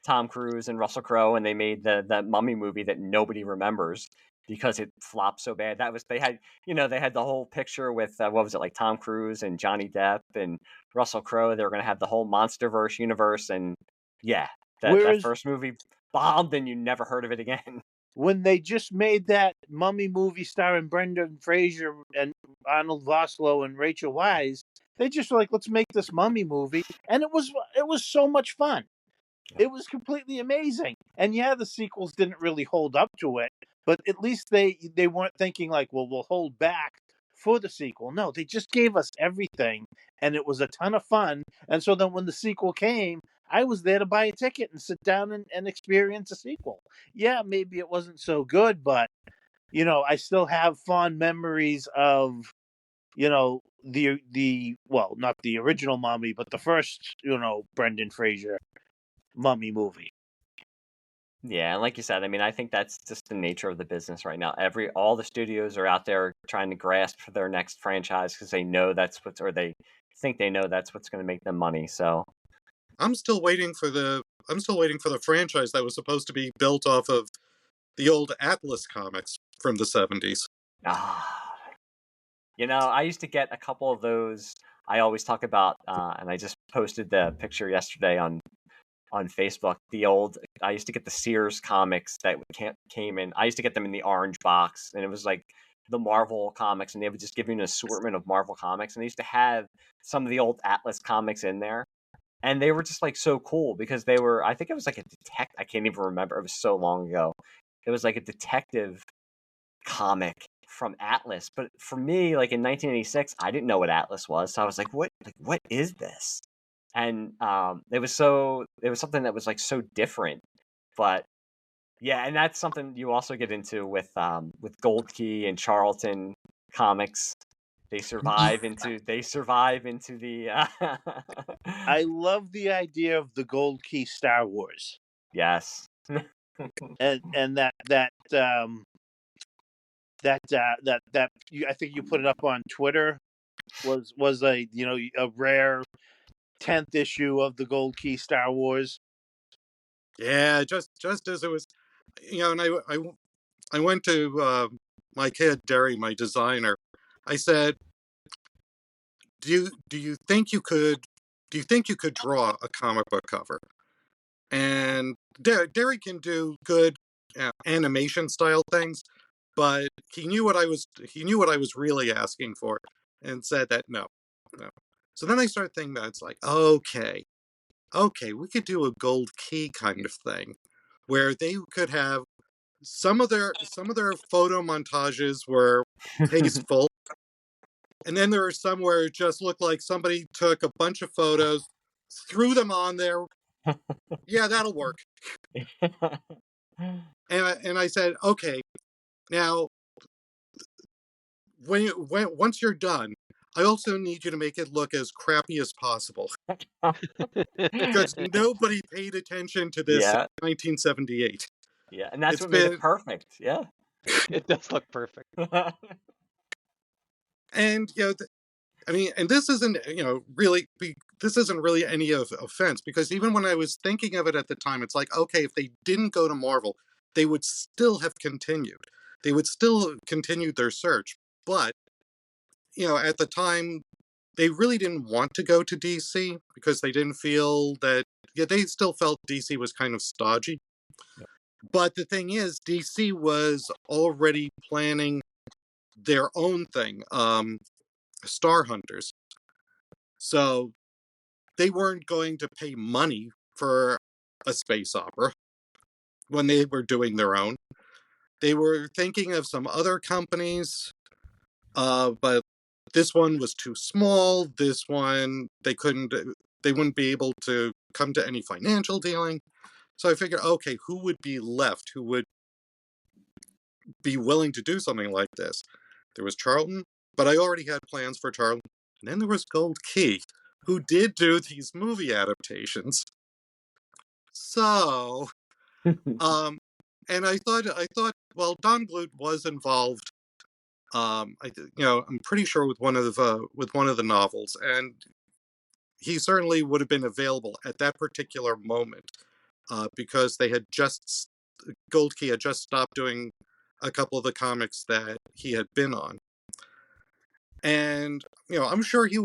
Speaker 2: Tom Cruise and Russell Crowe, and they made that Mummy movie that nobody remembers because it flopped so bad. They had the whole picture with what was it, like Tom Cruise and Johnny Depp and Russell Crowe. They were going to have the whole Monsterverse universe, and that first movie bombed, and you never heard of it again.
Speaker 3: When they just made that Mummy movie starring Brendan Fraser and Arnold Vosloo and Rachel Weisz, they just were like, let's make this Mummy movie, and it was so much fun. It was completely amazing. And the sequels didn't really hold up to it, but at least they weren't thinking like, well, we'll hold back for the sequel. No, they just gave us everything, and it was a ton of fun. And so then when the sequel came, I was there to buy a ticket and sit down and experience a sequel. Yeah, maybe it wasn't so good, but I still have fond memories of the well, not the original Mummy, but the first Brendan Fraser Mummy movie.
Speaker 2: Yeah, and like you said, I mean, I think that's just the nature of the business right now. All the studios are out there trying to grasp for their next franchise because they know they think they know that's what's going to make them money. So
Speaker 5: I'm still waiting for the franchise that was supposed to be built off of the old Atlas comics from the 70s.
Speaker 2: I used to get a couple of those. I always talk about, and I just posted the picture yesterday on Facebook. I used to get the Sears comics that came in. I used to get them in the orange box, and it was like the Marvel comics, and they would just give you an assortment of Marvel comics. And they used to have some of the old Atlas comics in there, and they were just like so cool because they were. I think it was like a detective. I can't even remember. It was so long ago. It was like a detective comic from Atlas, but for me, like in 1986, I didn't know what Atlas was, so I was like, "What is this?" And it was something that was like so different, but yeah, and that's something you also get into with Gold Key and Charlton comics. They survive into the.
Speaker 3: I love the idea of the Gold Key Star Wars.
Speaker 2: Yes.
Speaker 3: and that I think you put it up on Twitter was a rare 10th issue of the Gold Key Star Wars.
Speaker 5: Yeah, just as it was, and I went to my kid Derry, my designer. I said, "Do you think you could draw a comic book cover?" And Derry can do good animation style things, but he knew what I was really asking for, and said that no. So then I started thinking that it's like, okay, we could do a Gold Key kind of thing, where they could have some of their photo montages were tasteful, and then there are some where it just looked like somebody took a bunch of photos, threw them on there. Yeah, that'll work. And I said, okay, now once you're done, I also need you to make it look as crappy as possible. Because nobody paid attention to this in 1978.
Speaker 2: Yeah, and that's
Speaker 5: It's
Speaker 2: what made it
Speaker 5: been,
Speaker 2: perfect. Yeah.
Speaker 4: It does look perfect.
Speaker 5: and I mean, and this isn't, really, this isn't really any offense, because even when I was thinking of it at the time, it's like, okay, if they didn't go to Marvel, they would still have continued. They would still have continued their search. But, at the time, they really didn't want to go to DC because they didn't feel that, yeah, they still felt DC was kind of stodgy. But the thing is, DC was already planning their own thing, Star Hunters. So they weren't going to pay money for a space opera when they were doing their own. They were thinking of some other companies, but this one was too small. This one, they wouldn't be able to come to any financial dealing. So I figured, okay, who would be left? Who would be willing to do something like this? There was Charlton, but I already had plans for Charlton. And then there was Gold Key, who did do these movie adaptations. So, and I thought, well, Don Bluth was involved. I'm pretty sure with one of the novels, and he certainly would have been available at that particular moment, because Gold Key had just stopped doing a couple of the comics that he had been on, and I'm sure he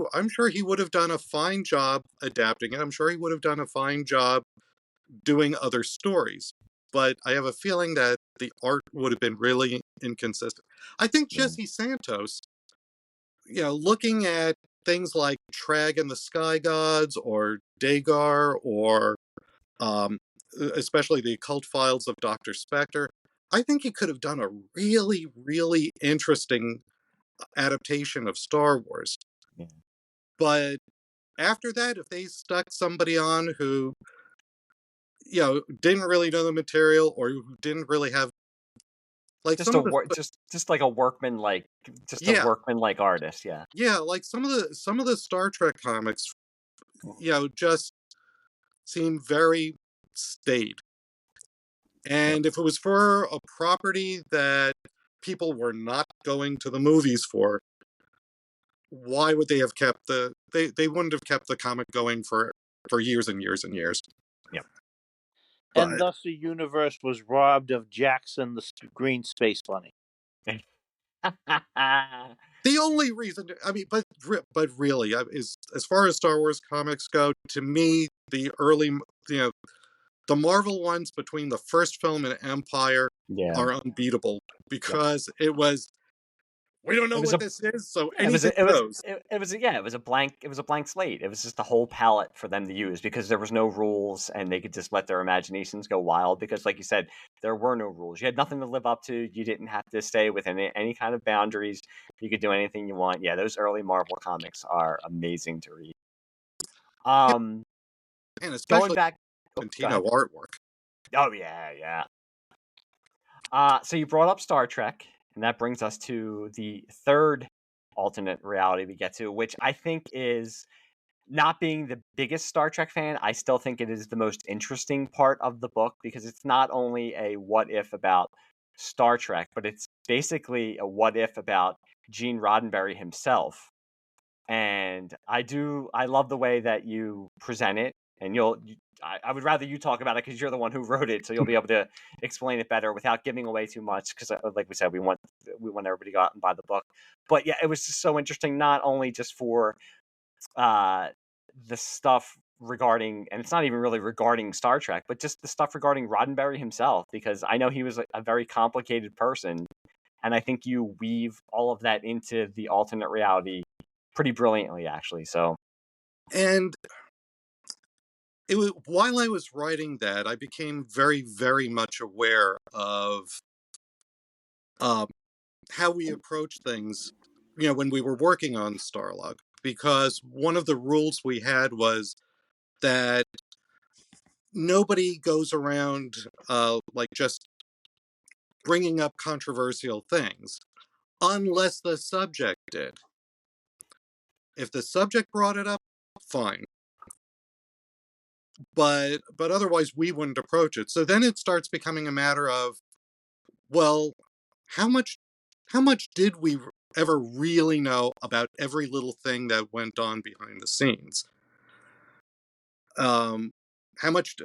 Speaker 5: would have done a fine job adapting it. I'm sure he would have done a fine job doing other stories. But I have a feeling that the art would have been really inconsistent. I think Jesse Santos, looking at things like Trag and the Sky Gods or Dagar or especially the Occult Files of Dr. Spectre, I think he could have done a really, really interesting adaptation of Star Wars.
Speaker 2: Yeah.
Speaker 5: But after that, if they stuck somebody on who didn't really know the material, or who didn't really have like
Speaker 2: Just
Speaker 5: some
Speaker 2: a
Speaker 5: of the
Speaker 2: work, just like a workman, like just a
Speaker 5: yeah
Speaker 2: workman like artist. Yeah.
Speaker 5: yeah like some of the Star Trek comics, just seem very staid.
Speaker 2: Yep.
Speaker 5: And if it was for a property that people were not going to the movies for, why would they have kept they wouldn't have kept the comic going for years and years and years.
Speaker 2: Yep.
Speaker 3: And
Speaker 5: But
Speaker 3: thus the universe was robbed of Jackson the Green Space Bunny.
Speaker 5: the only reason, I mean, but really, is as far as Star Wars comics go, to me, the early, the Marvel ones between the first film and Empire
Speaker 2: Yeah.
Speaker 5: are unbeatable, because it was, we don't know
Speaker 2: It was
Speaker 5: what
Speaker 2: a
Speaker 5: this is, so
Speaker 2: it was
Speaker 5: anything
Speaker 2: a, it was
Speaker 5: goes.
Speaker 2: it was yeah, it was a blank slate. It was just a whole palette for them to use because there was no rules and they could just let their imaginations go wild because like you said, there were no rules. You had nothing to live up to. You didn't have to stay within any kind of boundaries. You could do anything you want. Yeah, those early Marvel comics are amazing to read.
Speaker 5: Yeah,
Speaker 2: Um
Speaker 5: and
Speaker 2: Going
Speaker 5: especially
Speaker 2: back, oh, go
Speaker 5: Tarantino
Speaker 2: ahead.
Speaker 5: artwork.
Speaker 2: Oh yeah, yeah. So you brought up Star Trek, and that brings us to the third alternate reality we get to, which I think is not being the biggest Star Trek fan. I still think it is the most interesting part of the book because it's not only a what if about Star Trek, but it's basically a what if about Gene Roddenberry himself. And I love the way that you present it, and I would rather you talk about it because you're the one who wrote it, so you'll be able to explain it better without giving away too much. Because, like we said, we want everybody to go out and buy the book. But yeah, it was just so interesting, not only just for the stuff regarding, and it's not even really regarding Star Trek, but just the stuff regarding Roddenberry himself, because I know he was a very complicated person, and I think you weave all of that into the alternate reality pretty brilliantly, actually. So,
Speaker 5: And it was, while I was writing that, I became very, very much aware of um, how we approach things, when we were working on Starlog. Because one of the rules we had was that nobody goes around like just bringing up controversial things unless the subject did. If the subject brought it up, fine. but otherwise we wouldn't approach it. So then it starts becoming a matter of, well, how much did we ever really know about every little thing that went on behind the scenes? How much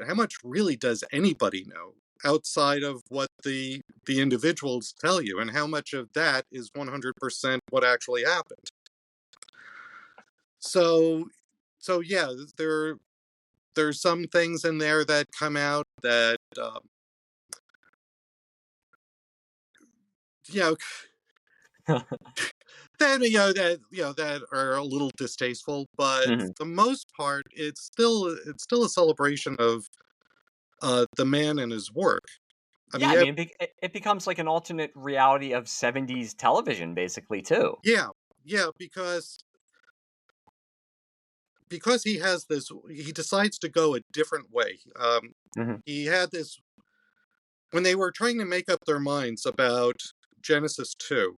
Speaker 5: really does anybody know outside of what the individuals tell you, and how much of that is 100% what actually happened? So yeah, there's some things in there that come out that you know that are a little distasteful, but
Speaker 2: Mhm.
Speaker 5: for the most part, it's still a celebration of the man and his work. I
Speaker 2: Yeah, I
Speaker 5: mean,
Speaker 2: mean, it becomes like an alternate reality of 70s television, basically, too.
Speaker 5: yeah, because he has this, he decides to go a different way.
Speaker 2: Hmm.
Speaker 5: He had this when they were trying to make up their minds about Genesis 2,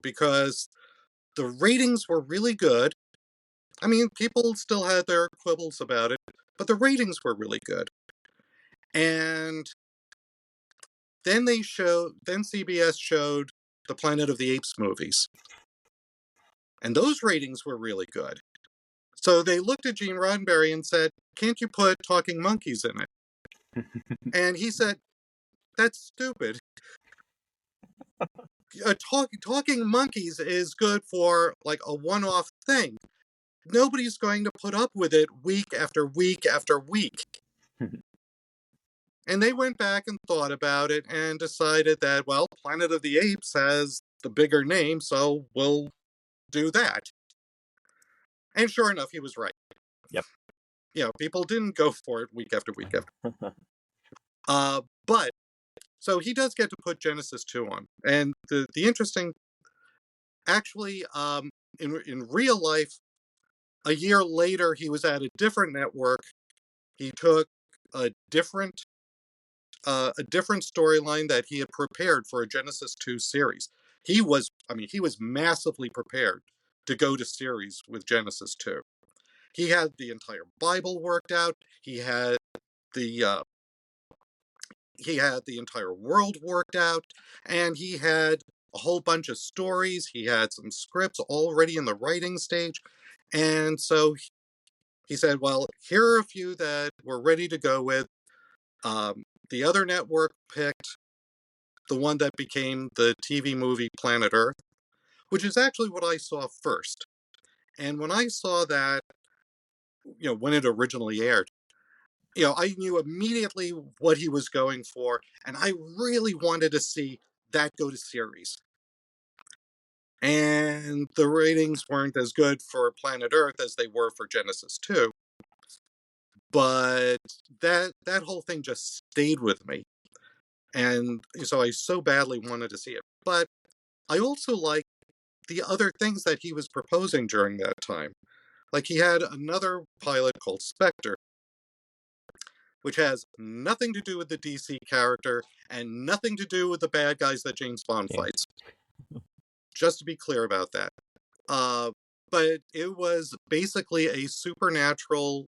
Speaker 5: because the ratings were really good. I mean, people still had their quibbles about it, but the ratings were really good. And then CBS showed the Planet of the Apes movies, and those ratings were really good. So they looked at Gene Roddenberry and said, "Can't you put talking monkeys in it?" And he said, "That's stupid. Talking monkeys is good for like a one-off thing. Nobody's going to put up with it week after week after week." And they went back and thought about it and decided that, well, Planet of the Apes has the bigger name, so we'll do that. And sure enough, he was right.
Speaker 2: Yep.
Speaker 5: People didn't go for it week after week after. But so he does get to put Genesis 2 on. And the interesting, actually, in real life, a year later, he was at a different network. He took a different storyline that he had prepared for a Genesis 2 series. He was massively prepared to go to series with Genesis 2. He had the entire Bible worked out. He had the entire world worked out, and he had a whole bunch of stories. He had some scripts already in the writing stage. And so he said, well, here are a few that we're ready to go with. The other network picked the one that became the TV movie Planet Earth, which is actually what I saw first. And when I saw that, when it originally aired, I knew immediately what he was going for, and I really wanted to see that go to series. And the ratings weren't as good for Planet Earth as they were for Genesis 2, but that whole thing just stayed with me. And so I so badly wanted to see it. But I also liked the other things that he was proposing during that time. Like, he had another pilot called Spectre, which has nothing to do with the DC character and nothing to do with the bad guys that James Bond
Speaker 2: Yeah.
Speaker 5: fights. Just to be clear about that. But it was basically a supernatural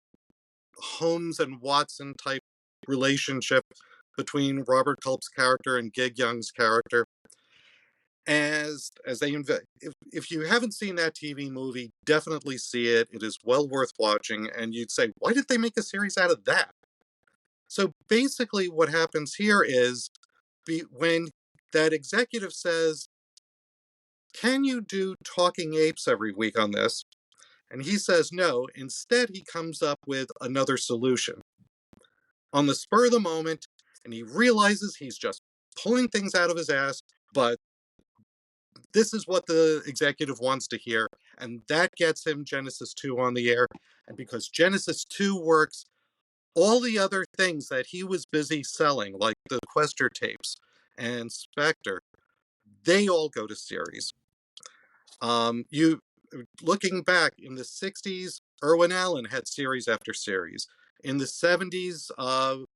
Speaker 5: Holmes and Watson type relationship between Robert Culp's character and Gig Young's character. As they if you haven't seen that TV movie, definitely see it. It is well worth watching, and you'd say, why did they make a series out of that? So basically what happens here is, when that executive says, can you do talking apes every week on this? And he says no. Instead, he comes up with another solution on the spur of the moment, and he realizes he's just pulling things out of his ass, but this is what the executive wants to hear, and that gets him Genesis 2 on the air. And because Genesis 2 works, all the other things that he was busy selling, like the Quester tapes and Spectre, they all go to series. You looking back in the 60s, Irwin Allen had series after series. In the 70s,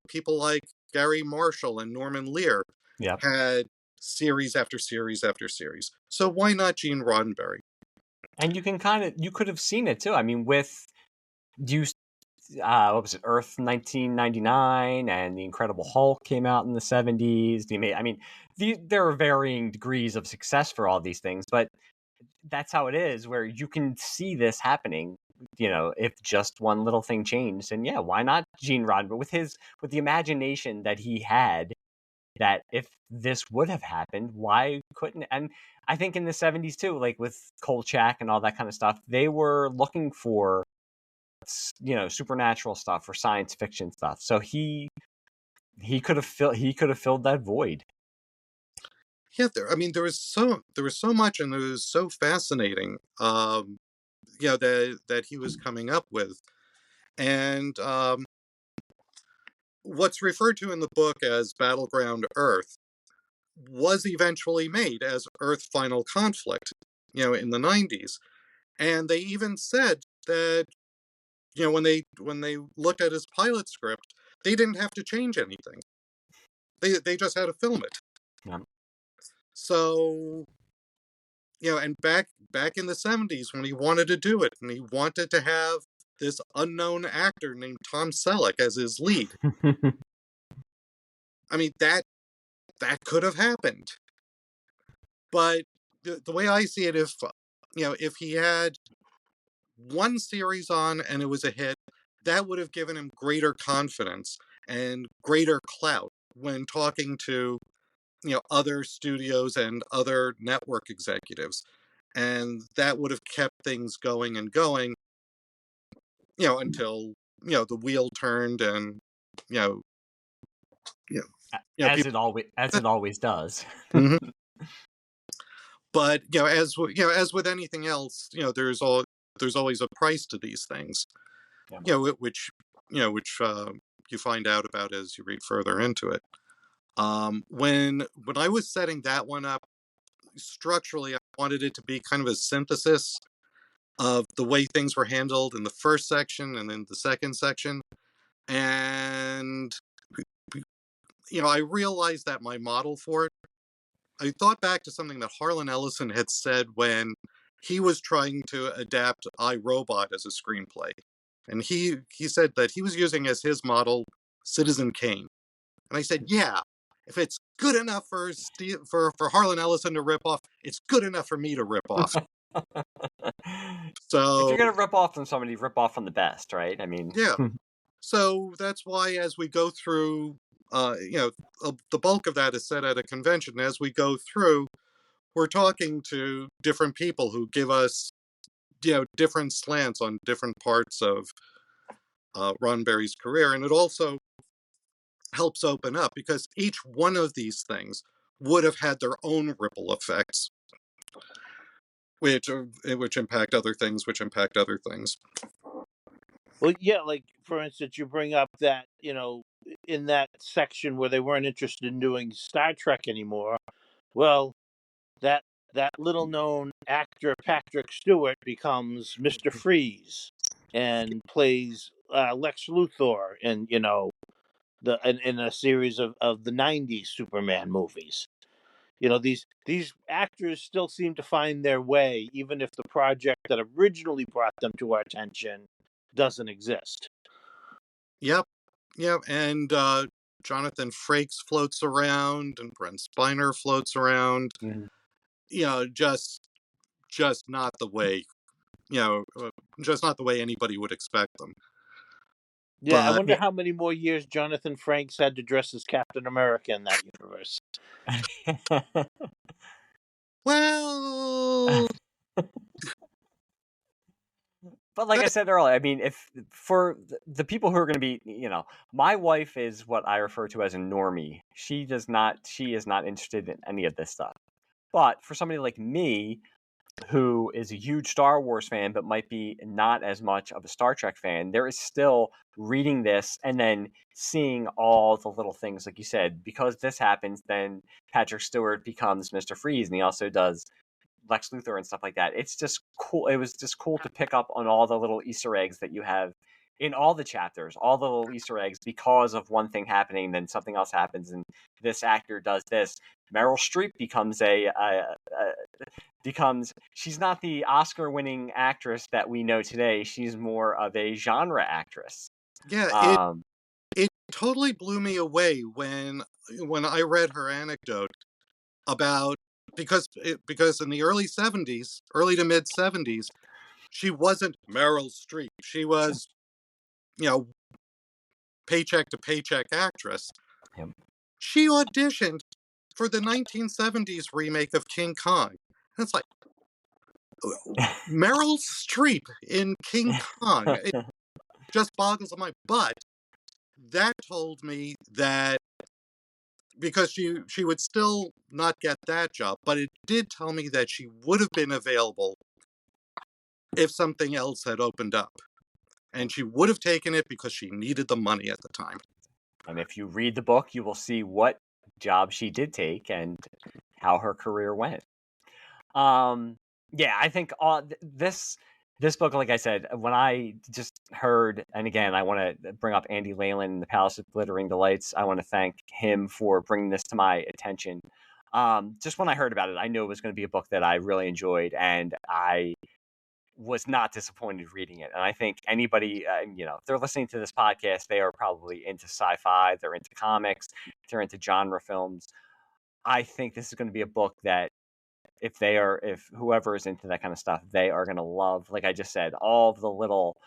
Speaker 5: people like Gary Marshall and Norman Lear
Speaker 2: Yeah.
Speaker 5: had series after series after series. So why not Gene Roddenberry?
Speaker 2: And you could have seen it too. I mean, what was it, Earth 1999, and The Incredible Hulk came out in the 70s. I mean, there are varying degrees of success for all these things, but that's how it is, where you can see this happening. If just one little thing changed, and yeah, why not Gene Roddenberry with the imagination that he had, that if this would have happened, why couldn't? And I think in the 70s too, like with Kolchak and all that kind of stuff, they were looking for supernatural stuff or science fiction stuff. So he could have filled that void.
Speaker 5: Yeah, there was so much, and it was so fascinating, that he was coming up with, and what's referred to in the book as Battleground Earth was eventually made as Earth Final Conflict, in the 90s, and they even said that, when they looked at his pilot script, they didn't have to change anything. They just had to film it.
Speaker 2: Yeah.
Speaker 5: So, and back in the 70s, when he wanted to do it, and he wanted to have this unknown actor named Tom Selleck as his lead, I mean, that could have happened. But the way I see it, if he had one series on and it was a hit, that would have given him greater confidence and greater clout when talking to, other studios and other network executives. And that would have kept things going and going, until, the wheel turned, and, you know, you
Speaker 2: as
Speaker 5: people.
Speaker 2: it always does.
Speaker 5: Mhm. But, as with anything else, there's always a price to these things,
Speaker 2: Yeah.
Speaker 5: which you find out about as you read further into it. When I was setting that one up structurally, I wanted it to be kind of a synthesis of the way things were handled in the first section and then the second section. And, I realized that my model for it, I thought back to something that Harlan Ellison had said when he was trying to adapt I, Robot as a screenplay. And he said that he was using as his model Citizen Kane. And I said, yeah, if it's good enough for Harlan Ellison to rip off, it's good enough for me to rip off.
Speaker 2: If
Speaker 5: So,
Speaker 2: you're gonna rip off from somebody, rip off from the best, right? I mean,
Speaker 5: yeah. So that's why, as we go through, the bulk of that is set at a convention. As we go through, we're talking to different people who give us, different slants on different parts of Roddenberry's career. And it also helps open up, because each one of these things would have had their own ripple effects, which impact other things, which impact other things.
Speaker 3: Well, yeah, like for instance, you bring up that, in that section where they weren't interested in doing Star Trek anymore. Well, that little known actor Patrick Stewart becomes Mr. Freeze and plays Lex Luthor in in a series of the '90s Superman movies. These actors still seem to find their way, even if the project that originally brought them to our attention doesn't exist.
Speaker 5: Yep, and Jonathan Frakes floats around, and Brent Spiner floats around.
Speaker 2: Mhm.
Speaker 5: Just not the way, just not the way anybody would expect them.
Speaker 3: Yeah, I
Speaker 5: But
Speaker 3: wonder how many more years Jonathan Frakes had to dress as Captain America in that universe.
Speaker 5: well,
Speaker 2: But like I said earlier, I mean, if for the people who are going to be, my wife is what I refer to as a normie. She is not interested in any of this stuff. But for somebody like me, who is a huge Star Wars fan, but might be not as much of a Star Trek fan, there is still reading this and then seeing all the little things, like you said, because this happens, then Patrick Stewart becomes Mr. Freeze, and he also does Lex Luthor and stuff like that. It's just cool. It was just cool to pick up on all the little Easter eggs that you have in all the chapters, all the little Easter eggs, because of one thing happening, then something else happens, and this actor does this. Meryl Streep becomes she's not the Oscar-winning actress that we know today. She's more of a genre actress.
Speaker 5: Yeah,
Speaker 2: Um,
Speaker 5: it totally blew me away when I read her anecdote about because in the early 70s, early to mid 70s, she wasn't Meryl Streep. She was, you know, paycheck to paycheck actress.
Speaker 2: Yep.
Speaker 5: She auditioned for the 1970s remake of King Kong. And it's like Meryl Streep in King Kong. It just boggles my butt. That told me that because she would still not get that job, but it did tell me that she would have been available if something else had opened up. And she would have taken it because she needed the money at the time.
Speaker 2: And if you read the book, you will see what job she did take and how her career went. Yeah, I think this book, like I said, when I just heard, and again, I want to bring up Andy Leyland, The Palace of Glittering Delights. I want to thank him for bringing this to my attention. Just when I heard about it, I knew it was going to be a book that I really enjoyed, and I was not disappointed reading it. And I think anybody, if they're listening to this podcast, they are probably into sci-fi, they're into comics, they're into genre films. I think this is going to be a book that if whoever is into that kind of stuff, they are going to love, like I just said, all of the little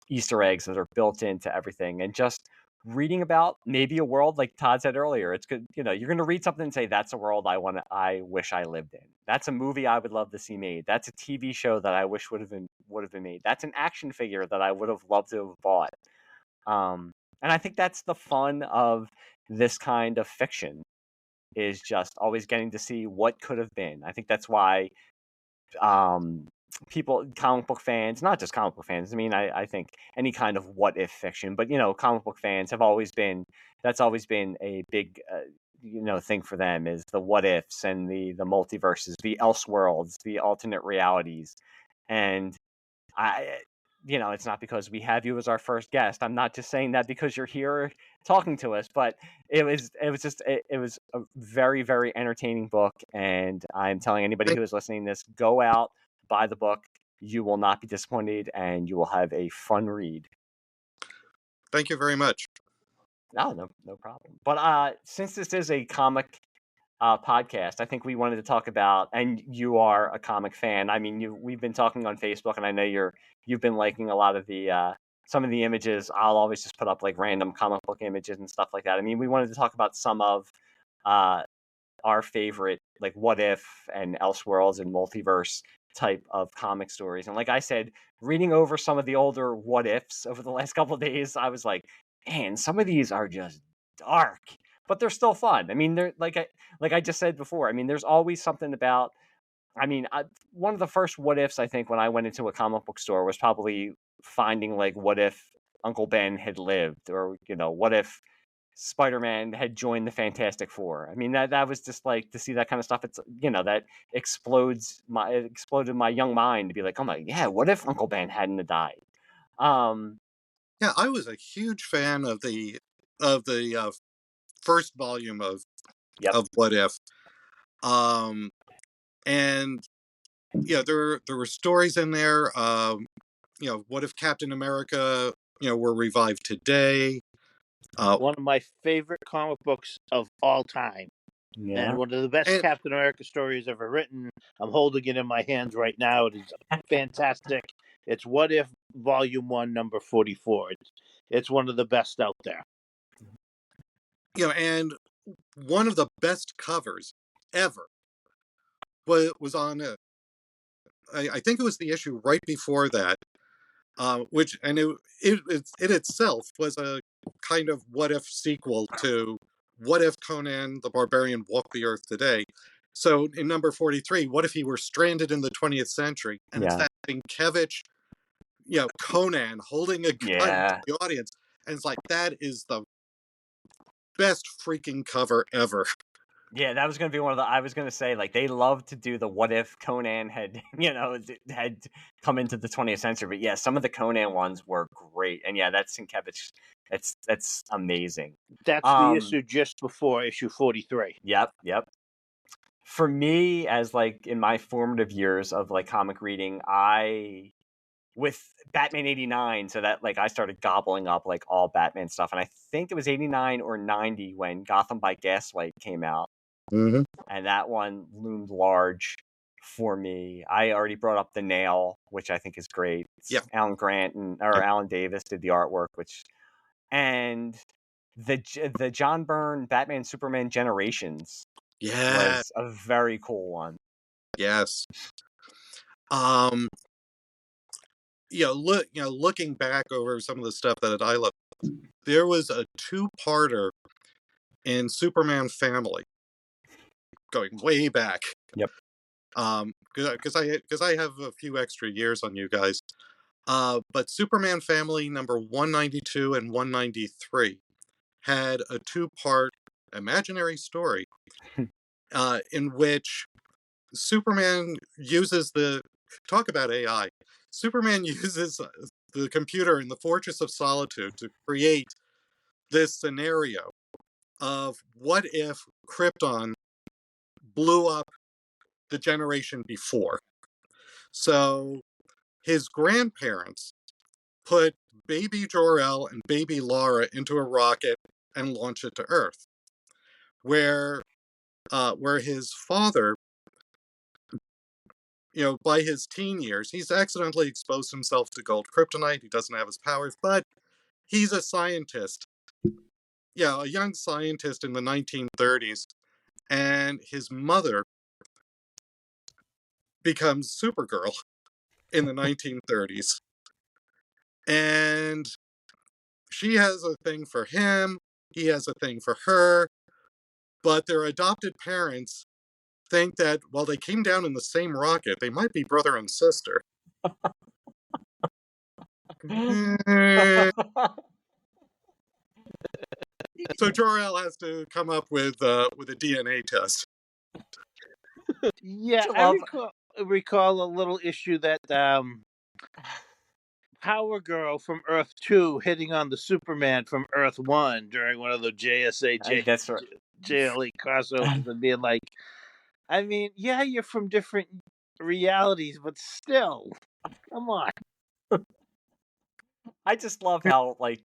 Speaker 2: Easter eggs that are built into everything. And just reading about maybe a world, like Todd said earlier, it's good. You're going to read something and say, that's a world I wish I lived in. That's a movie I would love to see made. That's a TV show that I wish would have been made. That's an action figure that I would have loved to have bought. And I think that's the fun of this kind of fiction, is just always getting to see what could have been. I think that's why comic book fans, not just comic book fans, I mean, I think any kind of what if fiction, but comic book fans have always been, that's always been a big thing for them, is the what ifs and the multiverses, the elseworlds, the alternate realities. And it's not because we have you as our first guest. I'm not just saying that because you're here talking to us, but it was a very, very entertaining book. And I'm telling anybody who is listening to this, go out, buy the book. You will not be disappointed, and you will have a fun read.
Speaker 5: Thank you very much.
Speaker 2: No problem. But since this is a comic podcast, I think we wanted to talk about, and you are a comic fan. I mean, we've been talking on Facebook, and I know you've been liking a lot of the some of the images. I'll always just put up like random comic book images and stuff like that. I mean, we wanted to talk about some of our favorite, like, what if and Elseworlds and multiverse type of comic stories. And like I said, reading over some of the older what ifs over the last couple of days, I was like, man, some of these are just dark, but they're still fun. I mean, they're like I just said before. I mean, there's always something about. I mean, one of the first what ifs, I think, when I went into a comic book store was probably finding, like, what if Uncle Ben had lived, or what if Spider-Man had joined the Fantastic Four. I mean, that was just like, to see that kind of stuff. It's that it exploded my young mind to be like, oh my, yeah, what if Uncle Ben hadn't have died?
Speaker 5: Yeah, I was a huge fan of the first volume of What If, and there were stories in there. What if Captain America were revived today?
Speaker 3: One of my favorite comic books of all time.
Speaker 2: Yeah.
Speaker 3: And one of the best Captain America stories ever written. I'm holding it in my hands right now. It is fantastic. It's What If Volume 1, number 44. It's one of the best out there.
Speaker 5: And one of the best covers ever was on I think it was the issue right before that, which, and it itself was a kind of what if sequel to What If Conan the Barbarian Walked the Earth Today. So in number 43, what if he were stranded in the 20th century? And it's that Sienkiewicz, Conan holding a gun to the audience. And it's like, that is the best freaking cover ever.
Speaker 2: Yeah, that was going to be one of the, I was going to say, like, they love to do the what if Conan had, had come into the 20th century. But yeah, some of the Conan ones were great. And yeah, that's Sienkiewicz. That's amazing.
Speaker 3: That's the issue just before issue 43.
Speaker 2: Yep. For me, as like in my formative years of like comic reading, I with Batman 89, so that like I started gobbling up like all Batman stuff, and I think it was 89 or 90 when Gotham by Gaslight came out,
Speaker 5: Mm-hmm.
Speaker 2: and that one loomed large for me. I already brought up The Nail, which I think is great.
Speaker 5: Yep.
Speaker 2: Alan Grant or
Speaker 5: Yep.
Speaker 2: Alan Davis did the artwork, and the John Byrne Batman Superman Generations
Speaker 5: Yeah.
Speaker 2: was a very cool one.
Speaker 5: Yes. Looking back over some of the stuff that I love, there was a two-parter in Superman Family, going way back.
Speaker 2: Yep.
Speaker 5: Because I have a few extra years on you guys. But Superman Family number 192 and 193 had a two-part imaginary story in which Superman uses talk about AI. Superman uses the computer in the Fortress of Solitude to create this scenario of what if Krypton blew up the generation before. So his grandparents put baby Jor-El and baby Lara into a rocket and launch it to Earth, where his father, by his teen years, he's accidentally exposed himself to gold kryptonite. He doesn't have his powers, but he's a scientist. Yeah, a young scientist in the 1930s. And his mother becomes Supergirl in the 1930s. And she has a thing for him. He has a thing for her. But their adopted parents think that while they came down in the same rocket, they might be brother and sister. So Jor-El has to come up with a DNA test.
Speaker 3: Yeah,
Speaker 2: I love-
Speaker 3: recall a little issue that Power Girl from Earth 2 hitting on the Superman from Earth 1 during one of the
Speaker 2: That's right.
Speaker 3: JLE crossovers and being like, I mean, yeah, you're from different realities, but still, come on.
Speaker 2: I just love how like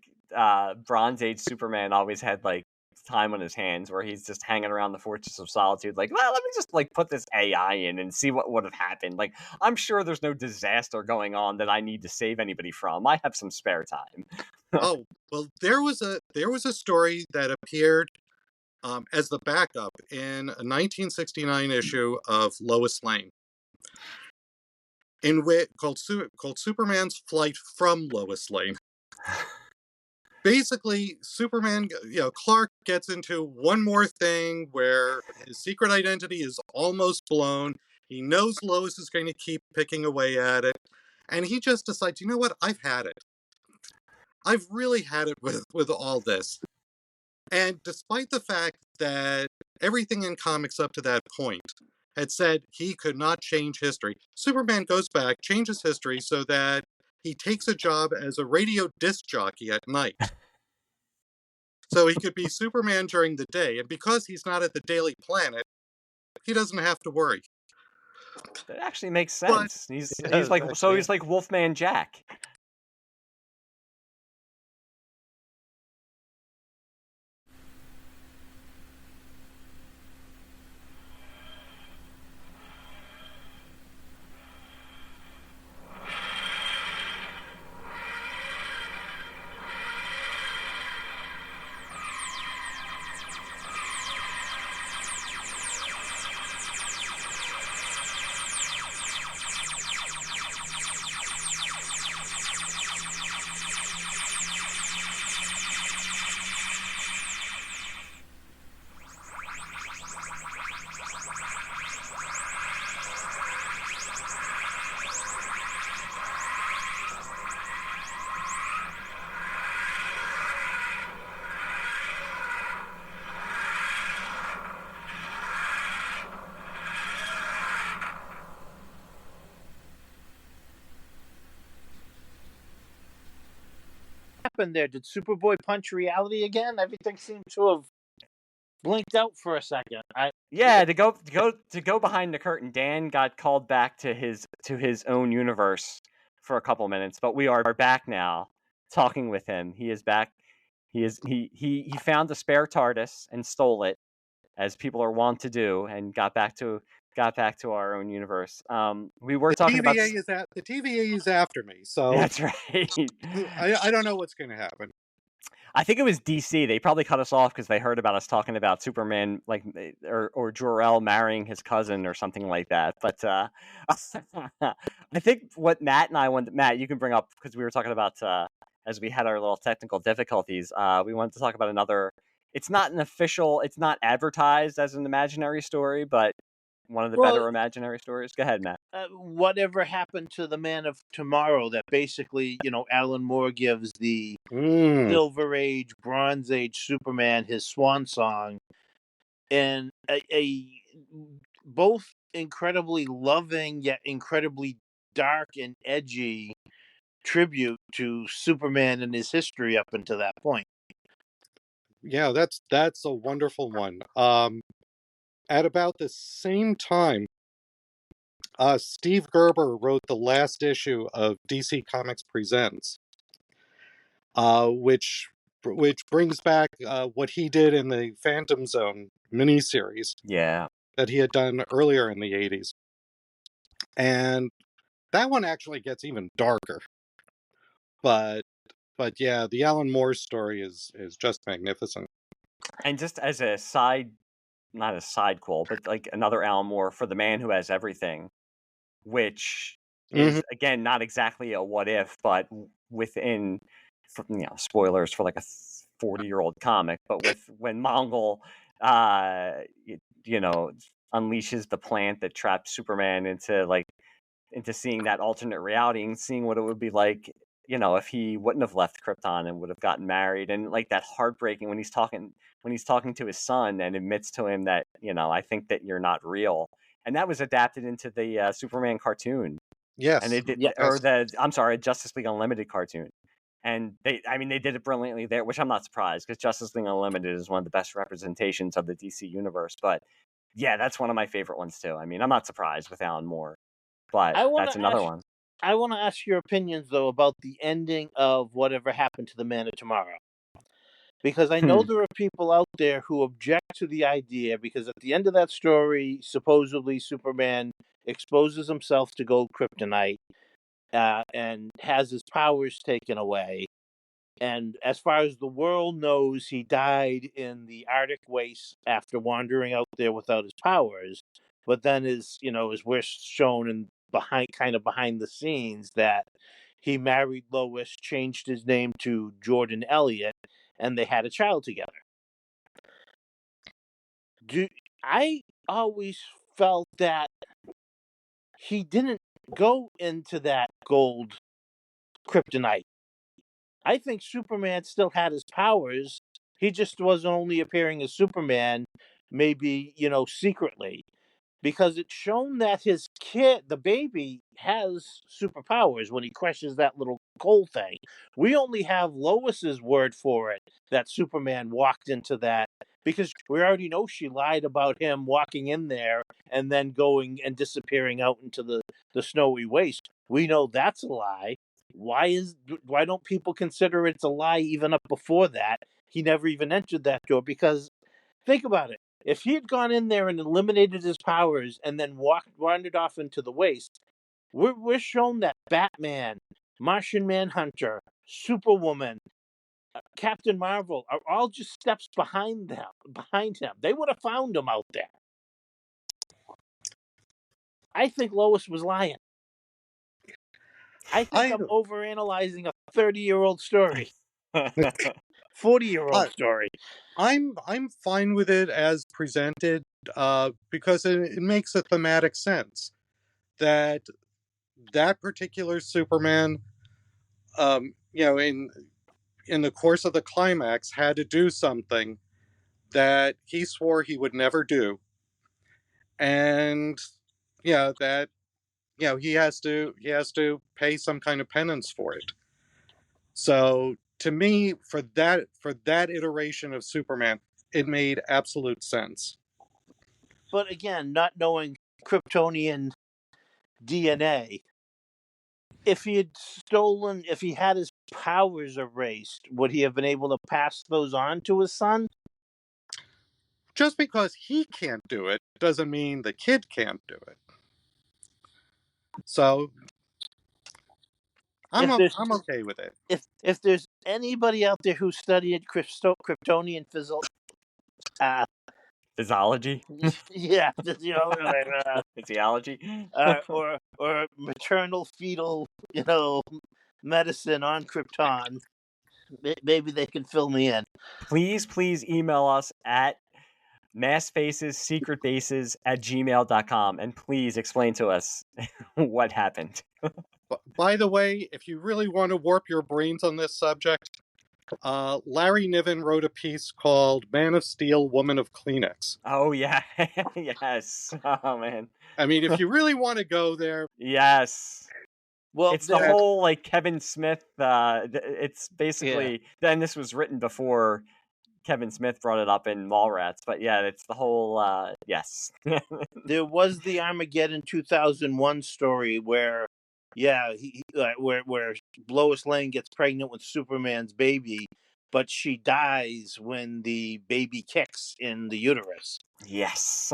Speaker 2: Bronze Age Superman always had like time on his hands where he's just hanging around the Fortress of Solitude like, well, let me just like put this AI in and see what would have happened. Like, I'm sure there's no disaster going on that I need to save anybody from. I have some spare time.
Speaker 5: Oh, well, there was a story that appeared as the backup in a 1969 issue of Lois Lane, called Superman's Flight from Lois Lane. Basically, Superman, Clark gets into one more thing where his secret identity is almost blown. He knows Lois is going to keep picking away at it, and he just decides, you know what, I've had it. I've really had it with all this. And despite the fact that everything in comics up to that point had said he could not change history, Superman goes back, changes history so that he takes a job as a radio disc jockey at night. So he could be Superman during the day, and because he's not at the Daily Planet, he doesn't have to worry.
Speaker 2: That actually makes sense. He's like Wolfman Jack.
Speaker 3: Happened there? Did Superboy punch reality again? Everything seemed to have blinked out for a second.
Speaker 2: Yeah, to go behind the curtain, Dan got called back to his own universe for a couple minutes, but we are back now talking with him. He is back. He found a spare TARDIS and stole it, as people are wont to do, and got back to our own universe. We were talking about
Speaker 5: The TVA is after me, so
Speaker 2: that's right.
Speaker 5: I don't know what's going to happen.
Speaker 2: I think it was DC. They probably cut us off because they heard about us talking about Superman, like or Jor-El marrying his cousin or something like that. But I think what Matt and I wanted, Matt, you can bring up, because we were talking about as we had our little technical difficulties. We wanted to talk about another. It's not an official. It's not advertised as an imaginary story, but one of the better imaginary stories. Go ahead, Matt.
Speaker 3: Whatever happened to the Man of Tomorrow? That basically, Alan Moore gives the Silver Age, Bronze Age Superman his swan song, and a both incredibly loving yet incredibly dark and edgy tribute to Superman and his history up until that point.
Speaker 5: Yeah, that's a wonderful one. At about the same time, Steve Gerber wrote the last issue of DC Comics Presents, which brings back what he did in the Phantom Zone miniseries.
Speaker 2: Yeah,
Speaker 5: that he had done earlier in the 80s. And that one actually gets even darker. But yeah, the Alan Moore story is just magnificent.
Speaker 2: and just as a side, not a side quote, but like another Alan Moore for The Man Who Has Everything, which is again not exactly a what if, but within, spoilers for like a 40-year-old comic, but when Mongol unleashes the plant that traps Superman into seeing that alternate reality and seeing what it would be like, if he wouldn't have left Krypton and would have gotten married, and like that heartbreaking when he's talking to his son and admits to him that, I think that you're not real. And that was adapted into the Superman cartoon.
Speaker 5: Yes.
Speaker 2: And they did,
Speaker 3: Yes.
Speaker 2: or Justice League Unlimited cartoon. And they did it brilliantly there, which I'm not surprised, because Justice League Unlimited is one of the best representations of the DC universe. But yeah, that's one of my favorite ones too. I mean, I'm not surprised with Alan Moore, but that's another one.
Speaker 3: I want to ask your opinions, though, about the ending of Whatever Happened to the Man of Tomorrow. Because I know there are people out there who object to the idea, because at the end of that story, supposedly Superman exposes himself to gold kryptonite and has his powers taken away. And as far as the world knows, he died in the Arctic wastes after wandering out there without his powers. But then as we're shown in behind the scenes, that he married Lois, changed his name to Jordan Elliott, and they had a child together. I always felt that he didn't go into that gold kryptonite. I think Superman still had his powers. He just was only appearing as Superman, maybe, secretly. Because it's shown that his kid, the baby, has superpowers when he crushes that little coal thing. We only have Lois's word for it, that Superman walked into that, because we already know she lied about him walking in there and then going and disappearing out into the snowy waste. We know that's a lie. Why don't people consider it's a lie even up before that? He never even entered that door, because think about it. If he had gone in there and eliminated his powers and then wandered off into the waste, we're shown that Batman, Martian Manhunter, Superwoman, Captain Marvel are all just steps behind him. They would have found him out there. I think Lois was lying. I think I'm overanalyzing a 30-year-old story. 40-year-old story.
Speaker 5: I'm fine with it as presented, because it makes a thematic sense that particular Superman, in the course of the climax, had to do something that he swore he would never do, and that he has to pay some kind of penance for it. So to me, for that iteration of Superman, it made absolute sense.
Speaker 3: But again, not knowing Kryptonian DNA, if he had if he had his powers erased, would he have been able to pass those on to his son?
Speaker 5: Just because he can't do it doesn't mean the kid can't do it. So I'm okay with it.
Speaker 3: If there's anybody out there who studied Kryptonian
Speaker 2: Physiology,
Speaker 3: yeah,
Speaker 2: physiology.
Speaker 3: or maternal fetal, medicine on Krypton, maybe they can fill me in.
Speaker 2: Please email us at maskedfacessecretbases@gmail.com and please explain to us what happened.
Speaker 5: By the way, if you really want to warp your brains on this subject, Larry Niven wrote a piece called Man of Steel, Woman of Kleenex.
Speaker 2: Oh, yeah. Yes. Oh, man.
Speaker 5: I mean, if you really want to go there.
Speaker 2: Yes.
Speaker 3: Well,
Speaker 2: it's the whole, like, Kevin Smith, it's basically, then this was written before Kevin Smith brought it up in Mallrats, but yeah, it's the whole, yes.
Speaker 3: There was the Armageddon 2001 story where, where Lois Lane gets pregnant with Superman's baby, but she dies when the baby kicks in the uterus.
Speaker 2: Yes.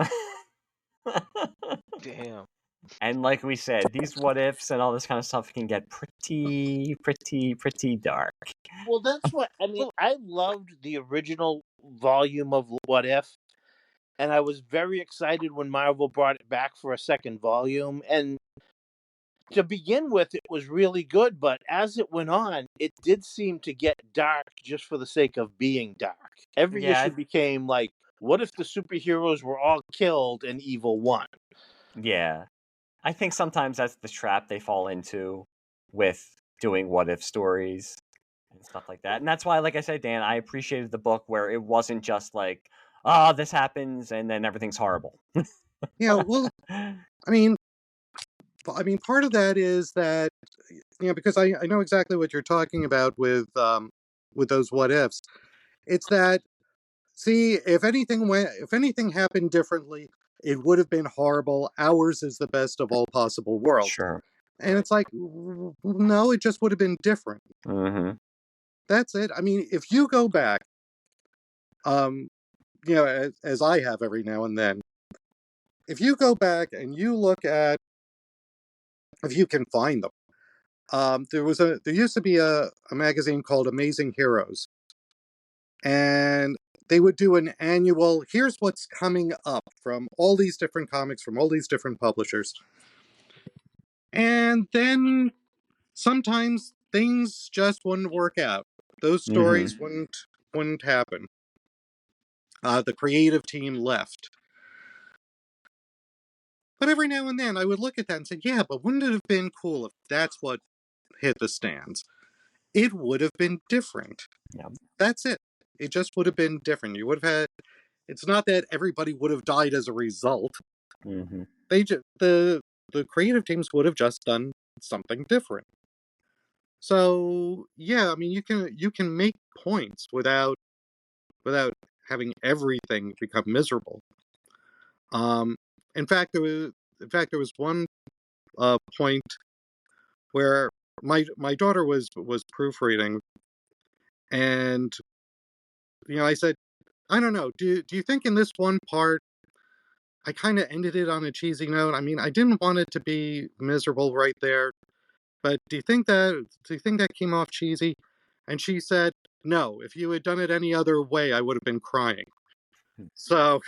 Speaker 4: Damn.
Speaker 2: And like we said, these what ifs and all this kind of stuff can get pretty dark.
Speaker 3: Well, that's what I mean. I loved the original volume of What If, and I was very excited when Marvel brought it back for a second volume. And to begin with, it was really good, but as it went on, it did seem to get dark just for the sake of being dark. Every issue became like, what if the superheroes were all killed and evil won?
Speaker 2: Yeah. I think sometimes that's the trap they fall into with doing what if stories and stuff like that. And that's why, like I said, Dan, I appreciated the book where it wasn't just like, oh, this happens and then everything's horrible.
Speaker 5: Yeah, well, I mean, part of that is that, because I know exactly what you're talking about with those what ifs. It's that, see, if anything happened differently, it would have been horrible. Ours is the best of all possible worlds.
Speaker 2: Sure.
Speaker 5: And it's like, no, it just would have been different.
Speaker 2: Mm-hmm.
Speaker 5: That's it. I mean, if you go back, as I have every now and then, if you go back and you look at, if you can find them, there used to be a magazine called Amazing Heroes, and they would do an annual, here's what's coming up from all these different comics, from all these different publishers. And then sometimes things just wouldn't work out. Those stories wouldn't happen. The creative team left. But every now and then I would look at that and say, yeah, but wouldn't it have been cool if that's what hit the stands? It would have been different.
Speaker 2: Yeah.
Speaker 5: That's it. It just would have been different. You would have had, it's not that everybody would have died as a result.
Speaker 2: Mm-hmm.
Speaker 5: The creative teams would have just done something different. So yeah, I mean, you can make points without having everything become miserable. In fact, there was one point where my daughter was proofreading, and I said, I don't know, do you think in this one part I kind of ended it on a cheesy note? I mean, I didn't want it to be miserable right there, but do you think that came off cheesy? And she said, no, if you had done it any other way, I would have been crying. So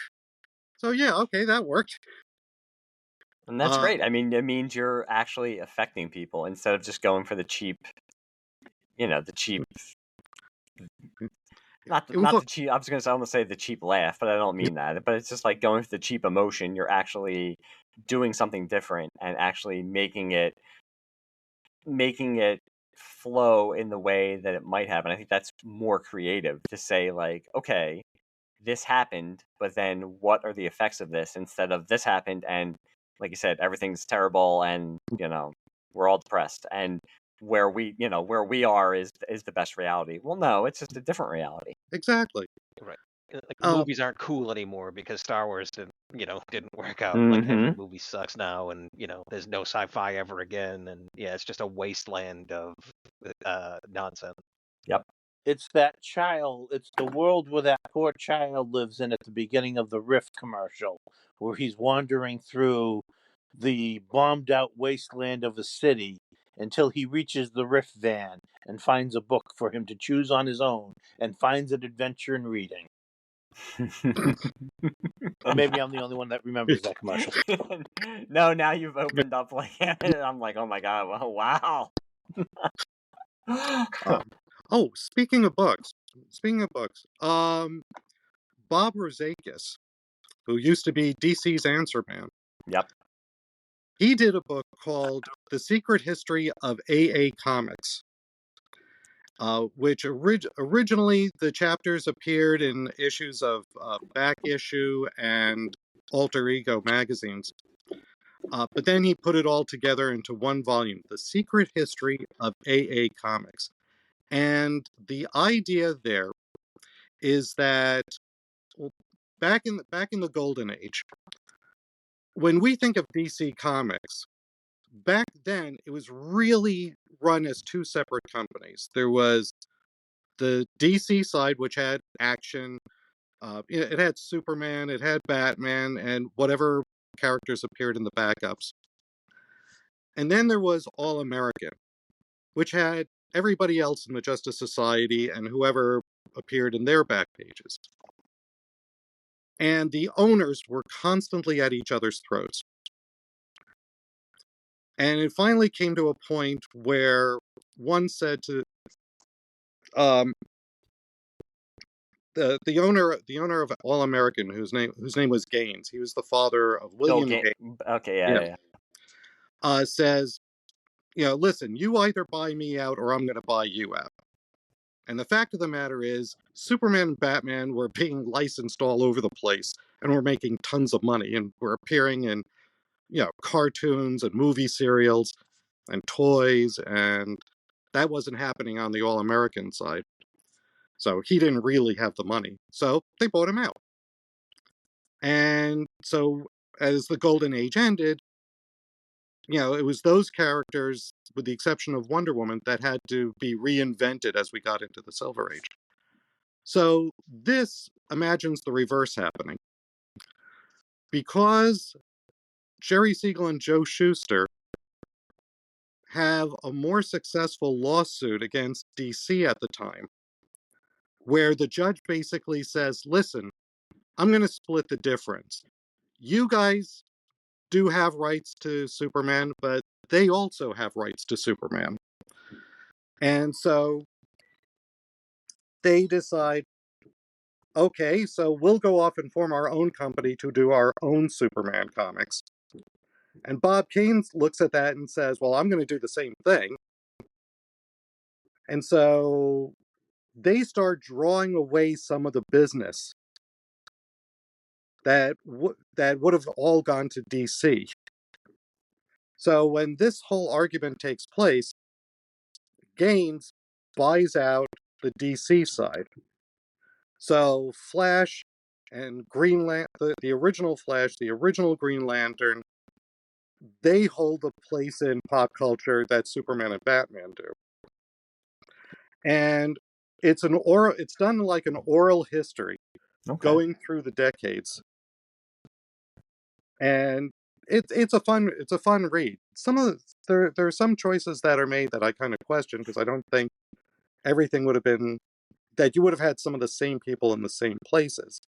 Speaker 5: yeah, okay, that worked.
Speaker 2: And that's great. I mean, it means you're actually affecting people instead of just going for the cheap, the cheap. Not the cheap. I was going to almost say the cheap laugh, but I don't mean that. But it's just like going for the cheap emotion. You're actually doing something different and actually making it flow in the way that it might have. And I think that's more creative to say, like, okay, this happened, but then what are the effects of this instead of this happened and, like you said, everything's terrible and we're all depressed and where we are is the best reality. Well, no, it's just a different reality.
Speaker 5: Exactly.
Speaker 4: Right. Like movies aren't cool anymore because Star Wars didn't work out. Like every
Speaker 2: Mm-hmm.
Speaker 4: movie sucks now, and there's no sci-fi ever again, and yeah, it's just a wasteland of nonsense.
Speaker 2: Yep.
Speaker 3: It's that child. It's the world where that poor child lives in at the beginning of the Rift commercial, where he's wandering through the bombed out wasteland of a city until he reaches the Rift van and finds a book for him to choose on his own and finds an adventure in reading. Or maybe I'm the only one that remembers that commercial.
Speaker 2: No, now you've opened up like I'm like, oh my god, wow.
Speaker 5: Oh, speaking of books, Bob Rozakis, who used to be DC's Answer Man,
Speaker 2: Yep.
Speaker 5: he did a book called The Secret History of AA Comics, which originally the chapters appeared in issues of Back Issue and Alter Ego magazines. But then he put it all together into one volume, The Secret History of AA Comics. And the idea there is that back in the golden age, when we think of DC Comics, back then it was really run as two separate companies. There was the DC side, which had action. It had Superman, it had Batman, and whatever characters appeared in the backups. And then there was All American, which had everybody else in the Justice Society and whoever appeared in their back pages. And the owners were constantly at each other's throats. And it finally came to a point where one said to the owner of All American, whose name was Gaines, he was the father of William Gaines.
Speaker 2: Okay, yeah.
Speaker 5: Says, listen, you either buy me out or I'm going to buy you out. And the fact of the matter is, Superman and Batman were being licensed all over the place and were making tons of money and were appearing in, cartoons and movie serials and toys, and that wasn't happening on the All American side. So he didn't really have the money. So they bought him out. And so as the Golden Age ended, it was those characters, with the exception of Wonder Woman, that had to be reinvented as we got into the Silver Age. So this imagines the reverse happening. Because Jerry Siegel and Joe Shuster have a more successful lawsuit against DC at the time, where the judge basically says, listen, I'm going to split the difference. You guys do have rights to Superman, but they also have rights to Superman. And so they decide, okay, so we'll go off and form our own company to do our own Superman comics. And Bob Kane looks at that and says, well, I'm going to do the same thing. And so they start drawing away some of the business that would have all gone to DC. So when this whole argument takes place, Gaines buys out the DC side. So Flash and the original Flash, the original Green Lantern, they hold a place in pop culture that Superman and Batman do. And it's done like an oral history, going through the decades. And it's a fun read. There are some choices that are made that I kind of question, because I don't think everything would have been that you would have had some of the same people in the same places.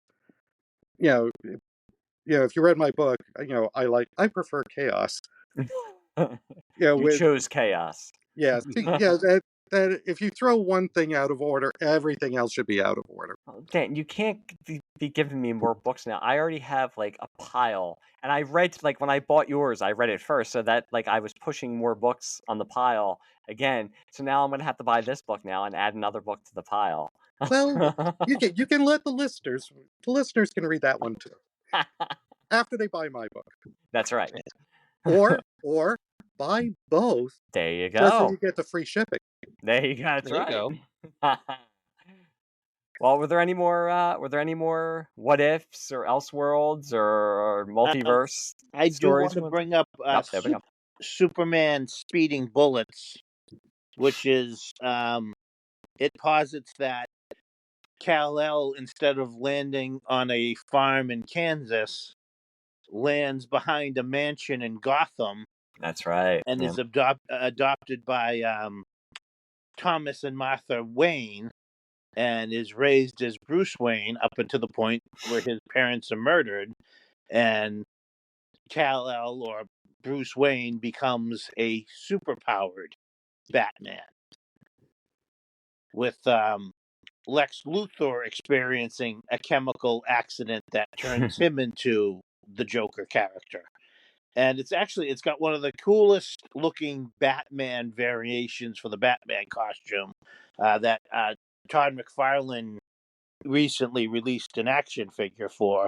Speaker 5: If you read my book, I prefer chaos.
Speaker 2: You chose chaos.
Speaker 5: Yeah, that if you throw one thing out of order, everything else should be out of order.
Speaker 2: Dan, you can't be giving me more books now. I already have like a pile, and I read, like, when I bought yours, I read it first, so that, like, I was pushing more books on the pile again. So now I'm gonna have to buy this book now and add another book to the pile.
Speaker 5: Well, you can let the listeners can read that one too after they buy my book.
Speaker 2: That's right.
Speaker 5: Or buy both.
Speaker 2: There you go.
Speaker 5: Just so you get the free shipping.
Speaker 2: There you go. That's
Speaker 4: There
Speaker 2: right.
Speaker 4: you go.
Speaker 2: Well, were there any more what ifs or Elseworlds or multiverse
Speaker 3: I do
Speaker 2: stories?
Speaker 3: want to bring up
Speaker 2: Yep, there we go.
Speaker 3: Superman speeding bullets, which is it posits that Kal-El, instead of landing on a farm in Kansas, lands behind a mansion in Gotham
Speaker 2: That's right.
Speaker 3: and
Speaker 2: Yeah.
Speaker 3: is adopted by Thomas and Martha Wayne, and is raised as Bruce Wayne up until the point where his parents are murdered, and Kal-El, or Bruce Wayne, becomes a superpowered Batman, with Lex Luthor experiencing a chemical accident that turns him into the Joker character. And it's got one of the coolest looking Batman variations for the Batman costume that Todd McFarlane recently released an action figure for.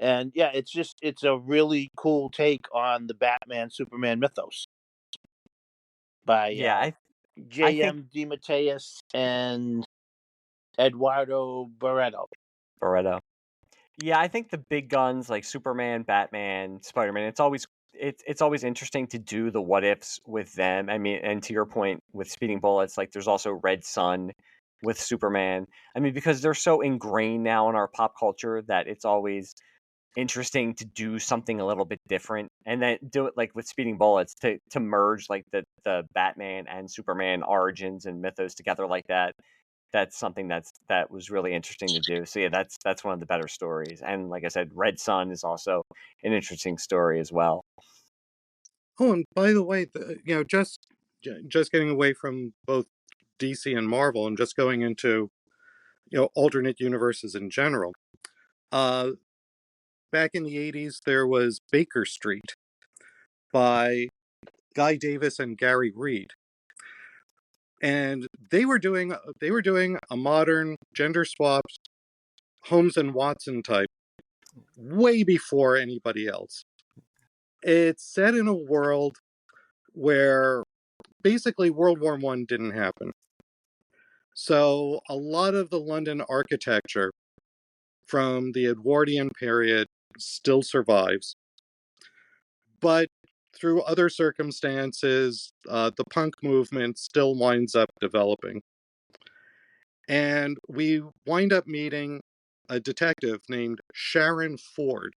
Speaker 3: And yeah, it's a really cool take on the Batman Superman mythos by
Speaker 2: Yeah, I think
Speaker 3: J.M. DeMatteis and Eduardo Barreto.
Speaker 2: Barreto. Yeah, I think the big guns like Superman, Batman, Spider-Man, it's always interesting to do the what ifs with them. I mean, and to your point with speeding bullets, like there's also Red Sun with Superman. I mean, because they're so ingrained now in our pop culture that it's always interesting to do something a little bit different, and then do it like with speeding bullets to merge like the Batman and Superman origins and mythos together like that. That's something that was really interesting to do. So yeah, that's one of the better stories. And like I said, Red Sun is also an interesting story as well.
Speaker 5: Oh, and by the way, just getting away from both DC and Marvel and just going into alternate universes in general. Back in the 80s, there was Baker Street by Guy Davis and Gary Reed, and they were doing a modern gender swapped Holmes and Watson type way before anybody else. It's set in a world where basically World War I didn't happen. So a lot of the London architecture from the Edwardian period still survives. But through other circumstances, the punk movement still winds up developing. And we wind up meeting a detective named Sharon Ford,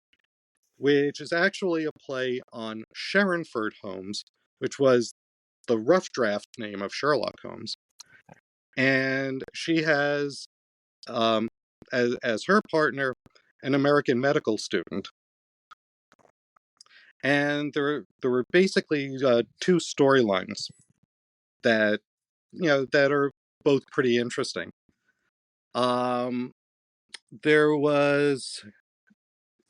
Speaker 5: which is actually a play on Sharonford Holmes, which was the rough draft name of Sherlock Holmes. And she has, as her partner, an American medical student. And there were basically two storylines that that are both pretty interesting. There was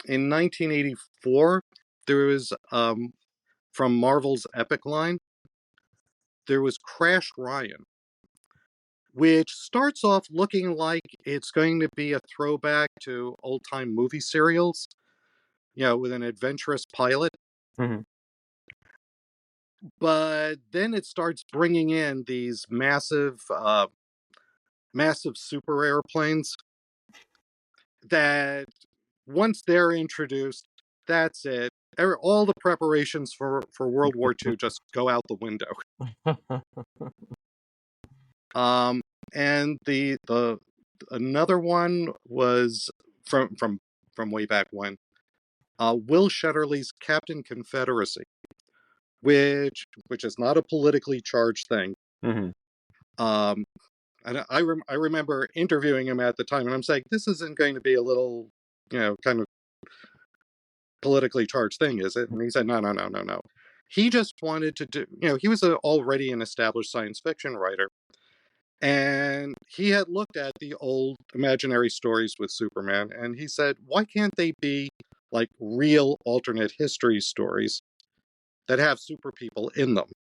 Speaker 5: in 1984. There was from Marvel's Epic line. There was Crash Ryan, which starts off looking like it's going to be a throwback to old-time movie serials, with an adventurous pilot.
Speaker 2: Mm-hmm.
Speaker 5: But then it starts bringing in these massive super airplanes that, once they're introduced, that's it. All the preparations for World War II just go out the window. And the another one was from way back when. Will Shetterly's Captain Confederacy, which is not a politically charged thing.
Speaker 2: Mm-hmm.
Speaker 5: And I remember interviewing him at the time, and I'm saying, this isn't going to be a little, kind of politically charged thing, is it? And he said, no. He just wanted to do, he was already an established science fiction writer. And he had looked at the old imaginary stories with Superman, and he said, why can't they be like real alternate history stories that have super people in them?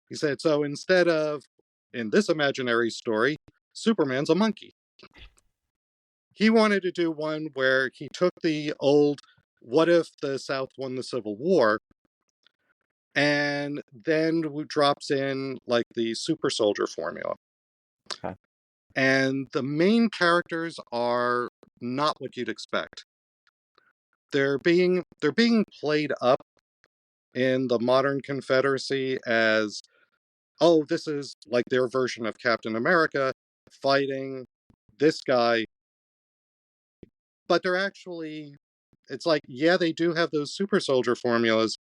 Speaker 5: He said, so instead of, in this imaginary story, Superman's a monkey. He wanted to do one where he took the old, what if the South won the Civil War, and then drops in like the super soldier formula.
Speaker 2: Okay.
Speaker 5: And the main characters are not what you'd expect. They're being played up in the modern Confederacy as, oh, this is like their version of Captain America fighting this guy. But they're actually, it's like, yeah, they do have those super soldier formulas,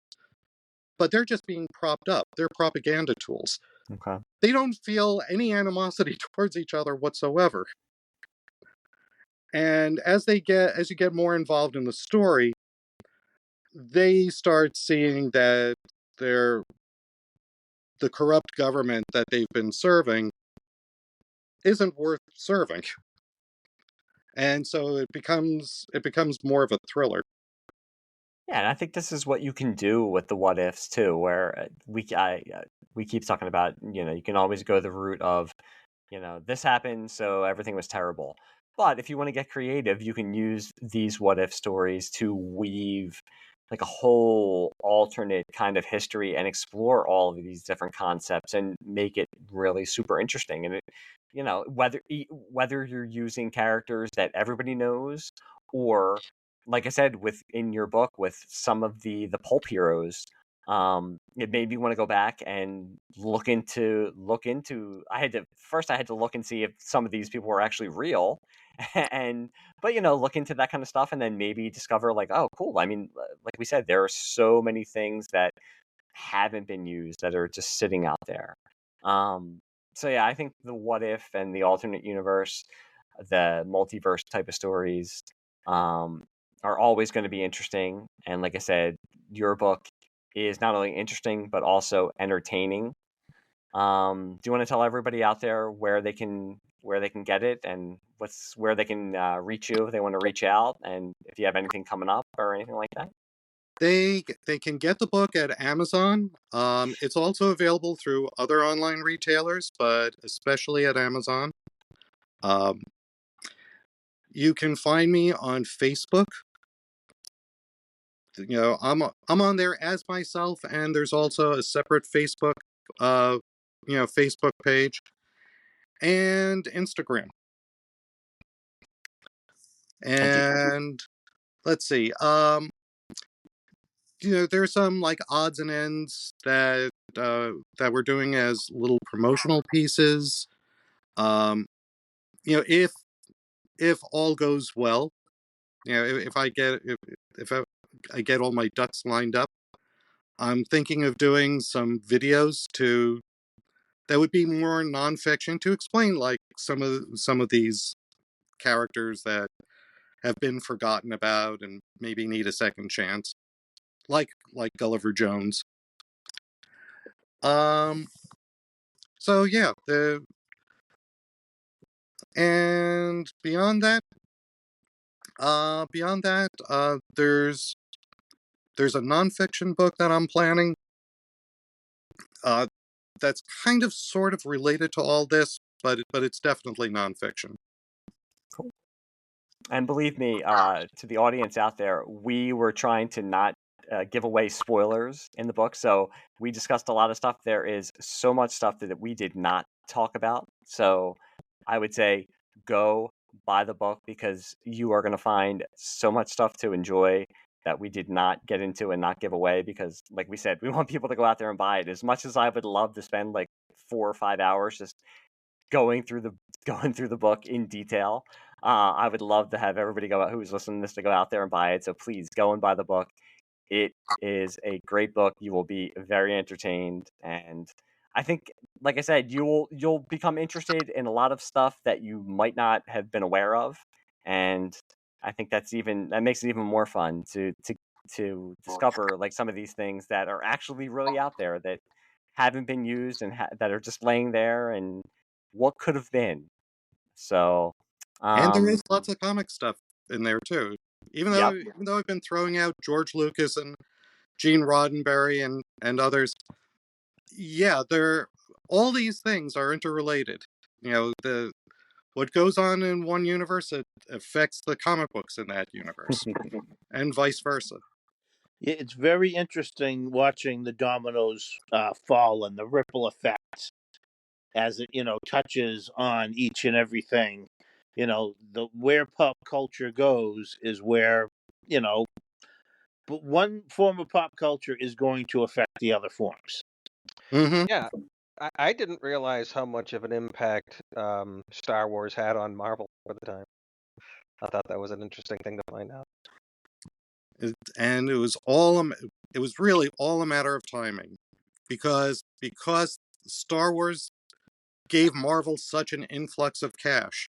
Speaker 5: but they're just being propped up. They're propaganda tools.
Speaker 2: Okay.
Speaker 5: They don't feel any animosity towards each other whatsoever. And as you get more involved in the story, they start seeing that the corrupt government that they've been serving isn't worth serving. And so it becomes more of a thriller.
Speaker 2: Yeah, and I think this is what you can do with the what ifs too, where we keep talking about, you can always go the route of, this happened, so everything was terrible. But if you want to get creative, you can use these what if stories to weave like a whole alternate kind of history and explore all of these different concepts and make it really super interesting. And whether you're using characters that everybody knows, or like I said, in your book with some of the pulp heroes, it made me want to go back and look into. I had to look and see if some of these people were actually real, but look into that kind of stuff, and then maybe discover like, oh, cool. I mean, like we said, there are so many things that haven't been used that are just sitting out there. So yeah, I think the what if and the alternate universe, the multiverse type of stories, are always going to be interesting. And like I said, your book is not only interesting but also entertaining. Do you want to tell everybody out there where they can get it, and where they can reach you if they want to reach out, and if you have anything coming up or anything like that?
Speaker 5: They can get the book at Amazon. It's also available through other online retailers, but especially at Amazon. You can find me on Facebook. I'm on there as myself, and there's also a separate Facebook page and Instagram. And let's see, there's some like odds and ends that we're doing as little promotional pieces. If all goes well, if I get all my ducks lined up, I'm thinking of doing some videos that would be more nonfiction to explain like some of these characters that have been forgotten about and maybe need a second chance, like Gulliver Jones. So yeah, and beyond that, there's a nonfiction book that I'm planning. That's kind of sort of related to all this, but it's definitely nonfiction.
Speaker 2: Cool. And believe me, to the audience out there, we were trying to not give away spoilers in the book, so we discussed a lot of stuff. There is so much stuff that we did not talk about, so I would say go buy the book, because you are going to find so much stuff to enjoy that we did not get into and not give away, because like we said, we want people to go out there and buy it. As much as I would love to spend like 4 or 5 hours just going through the book in detail, I would love to have everybody who's listening to this to go out there and buy it. So please go and buy the book. It is a great book. You will be very entertained, and I think, like I said, you'll become interested in a lot of stuff that you might not have been aware of, and I think that makes it even more fun to discover like some of these things that are actually really out there that haven't been used, and that are just laying there, and what could have been. So,
Speaker 5: And there is lots of comic stuff in there too. Even
Speaker 2: yep.
Speaker 5: though I've been throwing out George Lucas and Gene Roddenberry and others, yeah, all these things are interrelated. What goes on in one universe, it affects the comic books in that universe, and vice versa.
Speaker 3: It's very interesting watching the dominoes fall and the ripple effects. as it touches on each and everything. The where pop culture goes is where but one form of pop culture is going to affect the other forms.
Speaker 5: Mm-hmm.
Speaker 4: Yeah, I didn't realize how much of an impact Star Wars had on Marvel at the time. I thought that was an interesting thing to find out.
Speaker 5: And it was really all a matter of timing, because Star Wars gave Marvel such an influx of cash.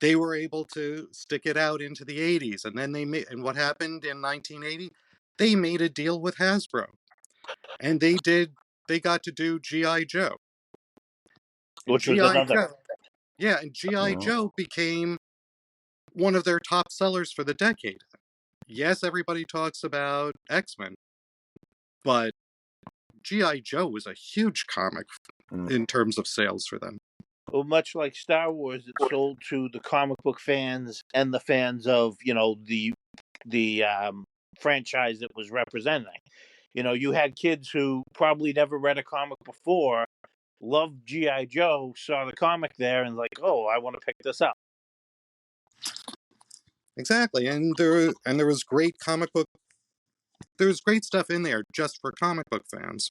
Speaker 5: They were able to stick it out into the 80s, and then and what happened in 1980? They made a deal with Hasbro, and they got to do G.I. Joe. And
Speaker 3: Which was
Speaker 5: G.I.
Speaker 3: another.
Speaker 5: Joe, yeah, and G.I. Joe became one of their top sellers for the decade. Yes, everybody talks about X-Men, but G.I. Joe was a huge comic in terms of sales for them.
Speaker 3: Well, much like Star Wars, it sold to the comic book fans and the fans of the franchise it was representing. You had kids who probably never read a comic before, loved G.I. Joe, saw the comic there, and like, oh, I want to pick this up.
Speaker 5: Exactly, and there was great there was great stuff in there just for comic book fans.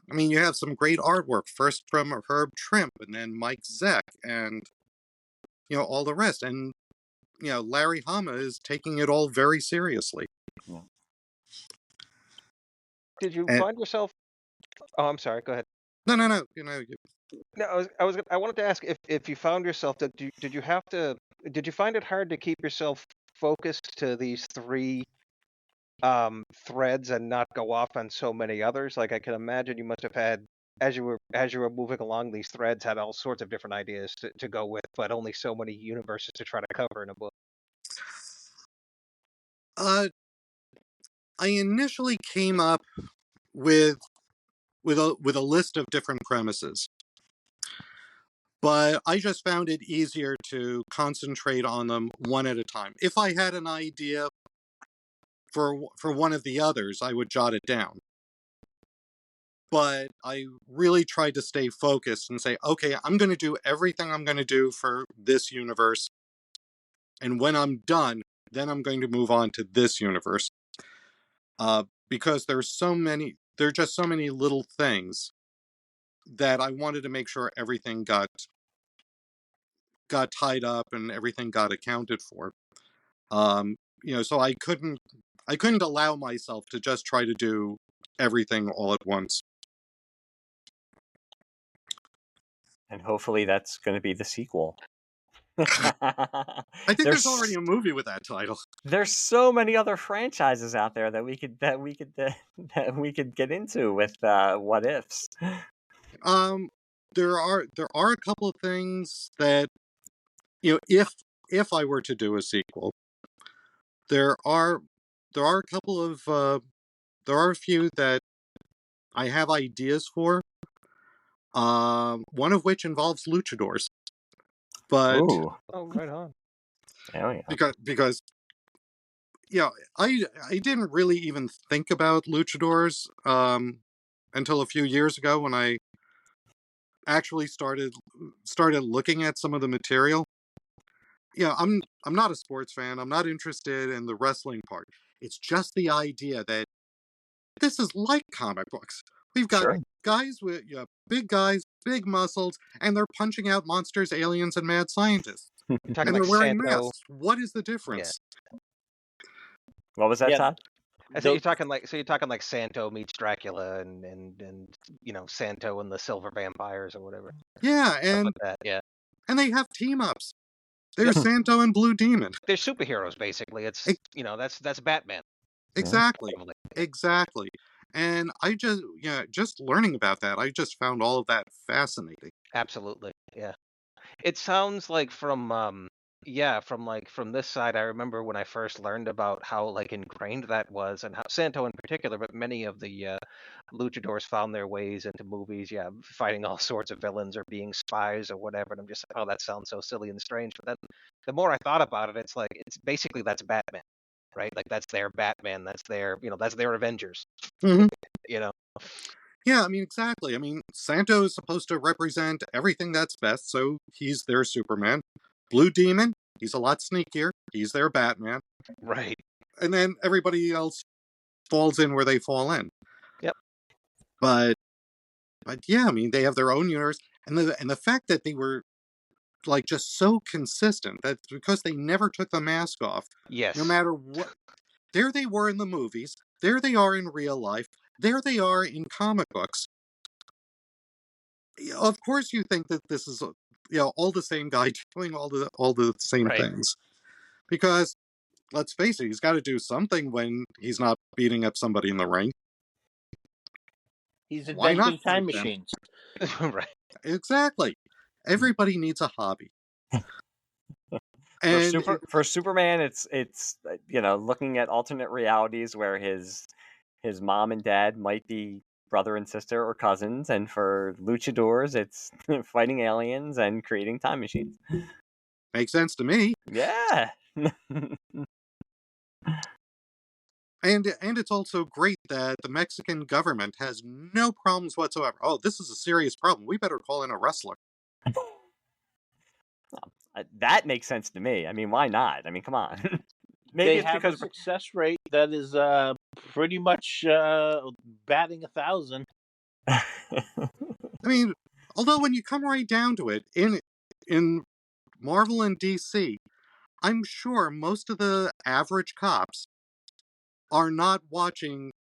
Speaker 5: I mean, you have some great artwork, first from Herb Trimp, and then Mike Zeck, and all the rest. And Larry Hama is taking it all very seriously.
Speaker 2: Yeah.
Speaker 4: Did you
Speaker 5: And,
Speaker 4: find yourself? Oh, I'm sorry. Go ahead.
Speaker 5: no.
Speaker 4: No, I wanted to ask if you found yourself that did you find it hard to keep yourself focused to these three threads and not go off on so many others? Like I can imagine you must have had, as you were moving along, these threads had all sorts of different ideas to go with, but only so many universes to try to cover in a book.
Speaker 5: I initially came up with a list of different premises, but I just found it easier to concentrate on them one at a time. If I had an idea for one of the others, I would jot it down. But I really tried to stay focused and say, okay, I'm going to do everything I'm going to do for this universe, and when I'm done, then I'm going to move on to this universe. Because there are just so many little things that I wanted to make sure everything got tied up and everything got accounted for. So I couldn't allow myself to just try to do everything all at once.
Speaker 2: And hopefully that's going to be the sequel.
Speaker 5: I think there's already a movie with that title.
Speaker 2: There's so many other franchises out there that we could get into with what ifs.
Speaker 5: There are a couple of things that if I were to do a sequel, there are a couple of there are a few that I have ideas for. One of which involves luchadors. But
Speaker 2: Ooh.
Speaker 4: Oh, right on.
Speaker 2: Yeah.
Speaker 5: because I didn't really even think about luchadors until a few years ago, when I actually started looking at some of the material. I'm not a sports fan. I'm not interested in the wrestling part. It's just the idea that this is like comic books. We've got guys with big guys, big muscles, and they're punching out monsters, aliens, and mad scientists. And they're wearing masks. What is the difference?
Speaker 2: Yeah. What was that, Todd?
Speaker 4: So you're talking like Santo meets Dracula and Santo and the Silver Vampires or whatever.
Speaker 5: Yeah, and
Speaker 4: like that, yeah.
Speaker 5: And they have team ups. There's Santo and Blue Demon.
Speaker 4: They're superheroes, basically. It's that's Batman.
Speaker 5: Exactly. Exactly. And I just learning about that, I just found all of that fascinating.
Speaker 4: Absolutely. Yeah. It sounds like from this side, I remember when I first learned about how ingrained that was, and how Santo in particular, but many of the luchadors found their ways into movies, fighting all sorts of villains or being spies or whatever. And I'm just like, oh, that sounds so silly and strange. But then the more I thought about it, it's basically that's Batman, right? Like that's their Batman. That's their Avengers.
Speaker 5: Mm-hmm. Yeah, I mean, exactly. I mean, Santo is supposed to represent everything that's best, so he's their Superman. Blue Demon, he's a lot sneakier. He's their Batman.
Speaker 4: Right.
Speaker 5: And then everybody else falls in where they fall in.
Speaker 4: Yep.
Speaker 5: But yeah, I mean, they have their own universe, and the fact that they were like just so consistent, that's because they never took the mask off,
Speaker 4: Yes.
Speaker 5: no matter what. There they were in the movies. There they are in real life. There they are in comic books. Of course, you think that this is all the same guy doing all the same
Speaker 4: Right.
Speaker 5: things, because let's face it, he's got to do something when he's not beating up somebody in the ring.
Speaker 3: He's
Speaker 5: Why not
Speaker 3: inventing time
Speaker 5: fight them?
Speaker 3: machines.
Speaker 4: Right.
Speaker 5: Exactly. Everybody needs a hobby. And
Speaker 2: For Superman, it's looking at alternate realities where his mom and dad might be brother and sister or cousins, and for luchadors, it's fighting aliens and creating time machines.
Speaker 5: makes sense to me.
Speaker 2: Yeah.
Speaker 5: And it's also great that the Mexican government has no problems whatsoever. Oh, this is a serious problem. We better call in a wrestler.
Speaker 2: That makes sense to me. I mean, why not? I mean, come on. Maybe
Speaker 3: They
Speaker 2: it's
Speaker 3: have
Speaker 2: because
Speaker 3: a success rate that is pretty much batting 1,000.
Speaker 5: I mean, although when you come right down to it, in Marvel and DC, I'm sure most of the average cops are not watching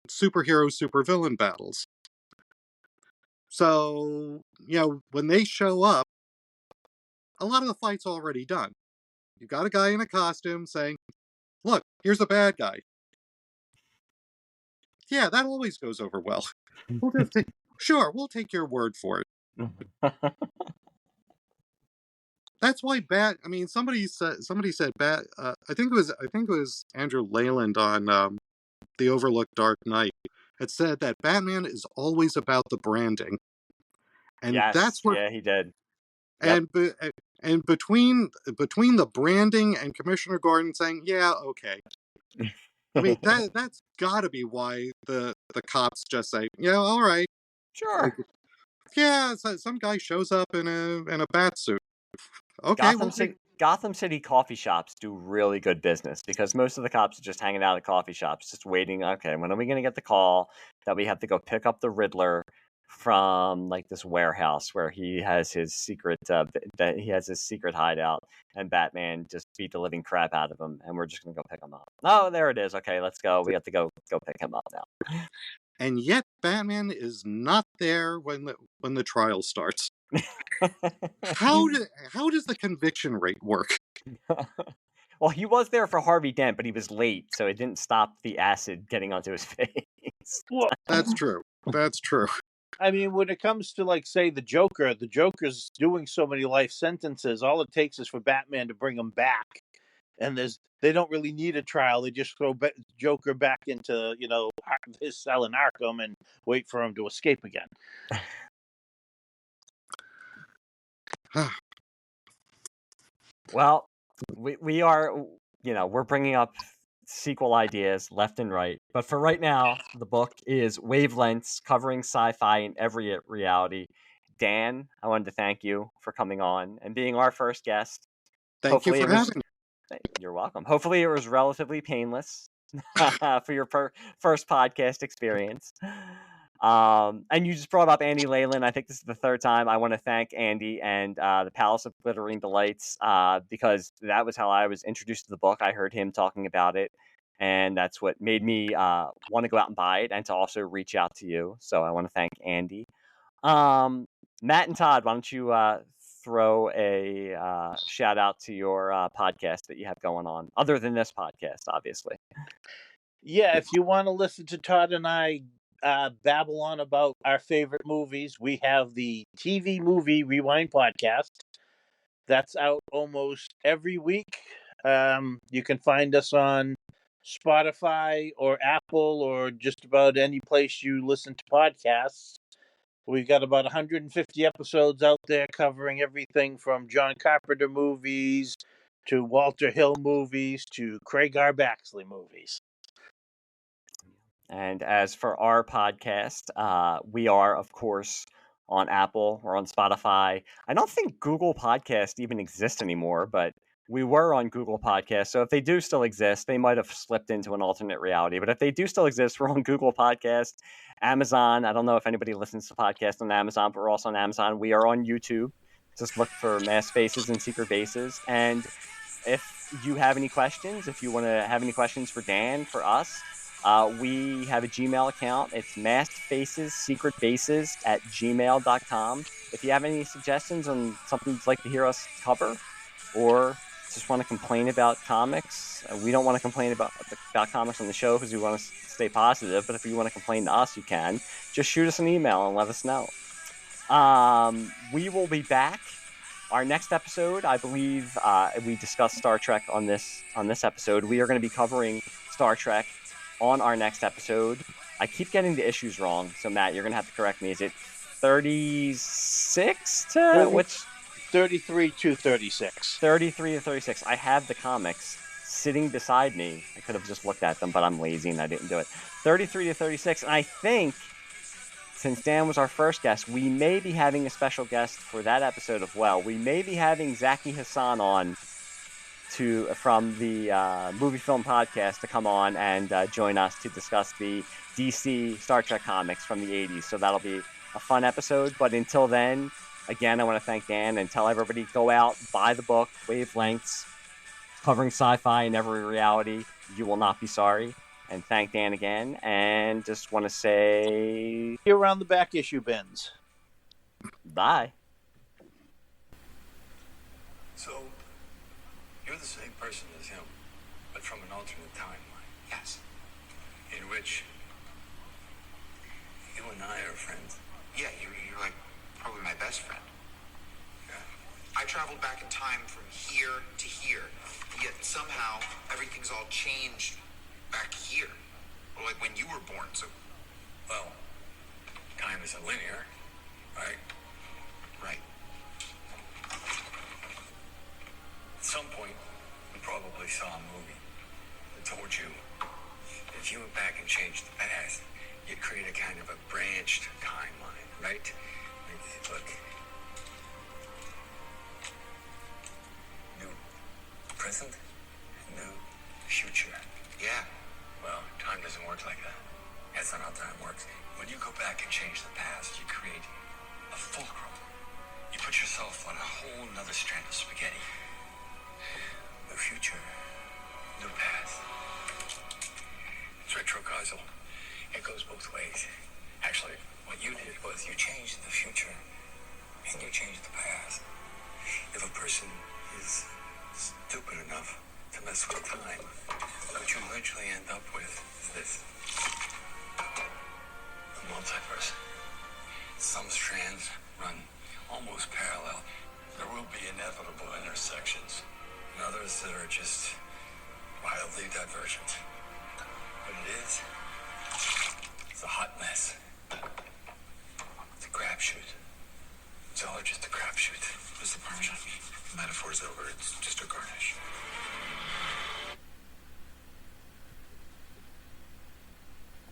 Speaker 5: superhero supervillain battles. So, when they show up, a lot of the fight's already done. You've got a guy in a costume saying, look, here's a bad guy. Yeah, that always goes over well. We'll take your word for it. That's why somebody said I think it was Andrew Leyland on The Overlooked Dark Knight had said that Batman is always about the branding. And
Speaker 2: yes,
Speaker 5: that's where
Speaker 2: he did.
Speaker 5: And and between the branding and Commissioner Gordon saying, yeah, okay. I mean, that's got to be why the cops just say, all right.
Speaker 2: Sure.
Speaker 5: Like, yeah, so some guy shows up in a bat suit. Okay,
Speaker 2: Gotham City coffee shops do really good business because most of the cops are just hanging out at coffee shops, just waiting. Okay, when are we going to get the call that we have to go pick up the Riddler from like this warehouse where he has his secret hideout, and Batman just beat the living crap out of him, and we're just going to go pick him up. Oh, there it is. Okay, let's go. We have to go pick him up now.
Speaker 5: And yet Batman is not there when the trial starts. How does the conviction rate work?
Speaker 2: Well, he was there for Harvey Dent, but he was late, so it didn't stop the acid getting onto his face.
Speaker 3: Well,
Speaker 5: That's true. That's true.
Speaker 3: I mean, when it comes to, like, say, the Joker's doing so many life sentences. All it takes is for Batman to bring him back, and they don't really need a trial. They just throw Joker back into his cell in Arkham and wait for him to escape again.
Speaker 2: Well, we are, we're bringing up sequel ideas left and right. But for right now, the book is Wavelengths, covering sci-fi in every reality. Dan, I wanted to thank you for coming on and being our first guest.
Speaker 5: Thank you for having me.
Speaker 2: You're welcome. Hopefully it was relatively painless for your first podcast experience. And you just brought up Andy Leyland. I think this is the third time. I want to thank Andy and the Palace of Glittering Delights because that was how I was introduced to the book. I heard him talking about it, and that's what made me want to go out and buy it and to also reach out to you. So I want to thank Andy. Matt and Todd, why don't you throw a shout out to your podcast that you have going on, other than this podcast, obviously.
Speaker 3: Yeah, if you want to listen to Todd and I babble on about our favorite movies, we have the TV Movie Rewind podcast. That's out almost every week. You can find us on Spotify or Apple or just about any place you listen to podcasts. We've got about 150 episodes out there covering everything from John Carpenter movies to Walter Hill movies to Craig R. Baxley movies.
Speaker 2: And as for our podcast, we are, of course, on Apple or on Spotify. I don't think Google Podcast even exists anymore, but we were on Google Podcast. So if they do still exist, they might have slipped into an alternate reality. But if they do still exist, we're on Google Podcast, Amazon. I don't know if anybody listens to podcasts on Amazon, but we're also on Amazon. We are on YouTube. Just look for Masked Faces and Secret Bases. And if you have any questions, if you want to have any questions for Dan, for us, we have a Gmail account. It's maskedfacessecretbases@gmail.com. If you have any suggestions on something you'd like to hear us cover, or just want to complain about comics, we don't want to complain about comics on the show because we want to stay positive. But if you want to complain to us, you can. Just shoot us an email and let us know. We will be back. Our next episode, I believe, we discussed Star Trek on this episode. We are going to be covering Star Trek on our next episode. I keep getting the issues wrong, so Matt, you're going to have to correct me. Is it 36 to which?
Speaker 3: 33 to 36.
Speaker 2: 33 to 36. I have the comics sitting beside me. I could have just looked at them, but I'm lazy and I didn't do it. 33 to 36, and I think, since Dan was our first guest, we may be having a special guest for that episode as well. We may be having Zaki Hassan on from the Movie Film Podcast to come on and join us to discuss the DC Star Trek comics from the 80s. So that'll be a fun episode. But until then, again, I want to thank Dan and tell everybody, go out, buy the book, Wavelengths, covering sci-fi and every reality. You will not be sorry. And thank Dan again, and just want to say...
Speaker 3: See you around the back issue bins.
Speaker 2: Bye.
Speaker 1: So, you're the same person as him, but from an alternate timeline. Yes. In which you and I are friends.
Speaker 6: Yeah, you're like probably my best friend.
Speaker 1: Yeah.
Speaker 6: I traveled back in time from here to here, yet somehow everything's all changed back here. Or like when you were born, so...
Speaker 1: Well, time isn't linear, right?
Speaker 6: Right.
Speaker 1: At some point, you probably saw a movie that told you if you went back and changed the past, you'd create a kind of a branched timeline, right? Like, look. New present, new future.
Speaker 6: Yeah.
Speaker 1: Well, time doesn't work like that. That's not how time works. When you go back and change the past, you create a fulcrum. You put yourself on a whole nother strand of spaghetti. New future, new past. It's retrocausal. It goes both ways. Actually, what you did was you changed the future and you changed the past. If a person is stupid enough to mess with time, what you eventually end up with is this. A multiverse. Some strands run almost parallel. There will be inevitable intersections, and others that are just wildly divergent. But it's a hot mess. It's a crapshoot. It's all just a crapshoot.
Speaker 6: What's the Parmesan mean? The metaphor's over. It's just a garnish.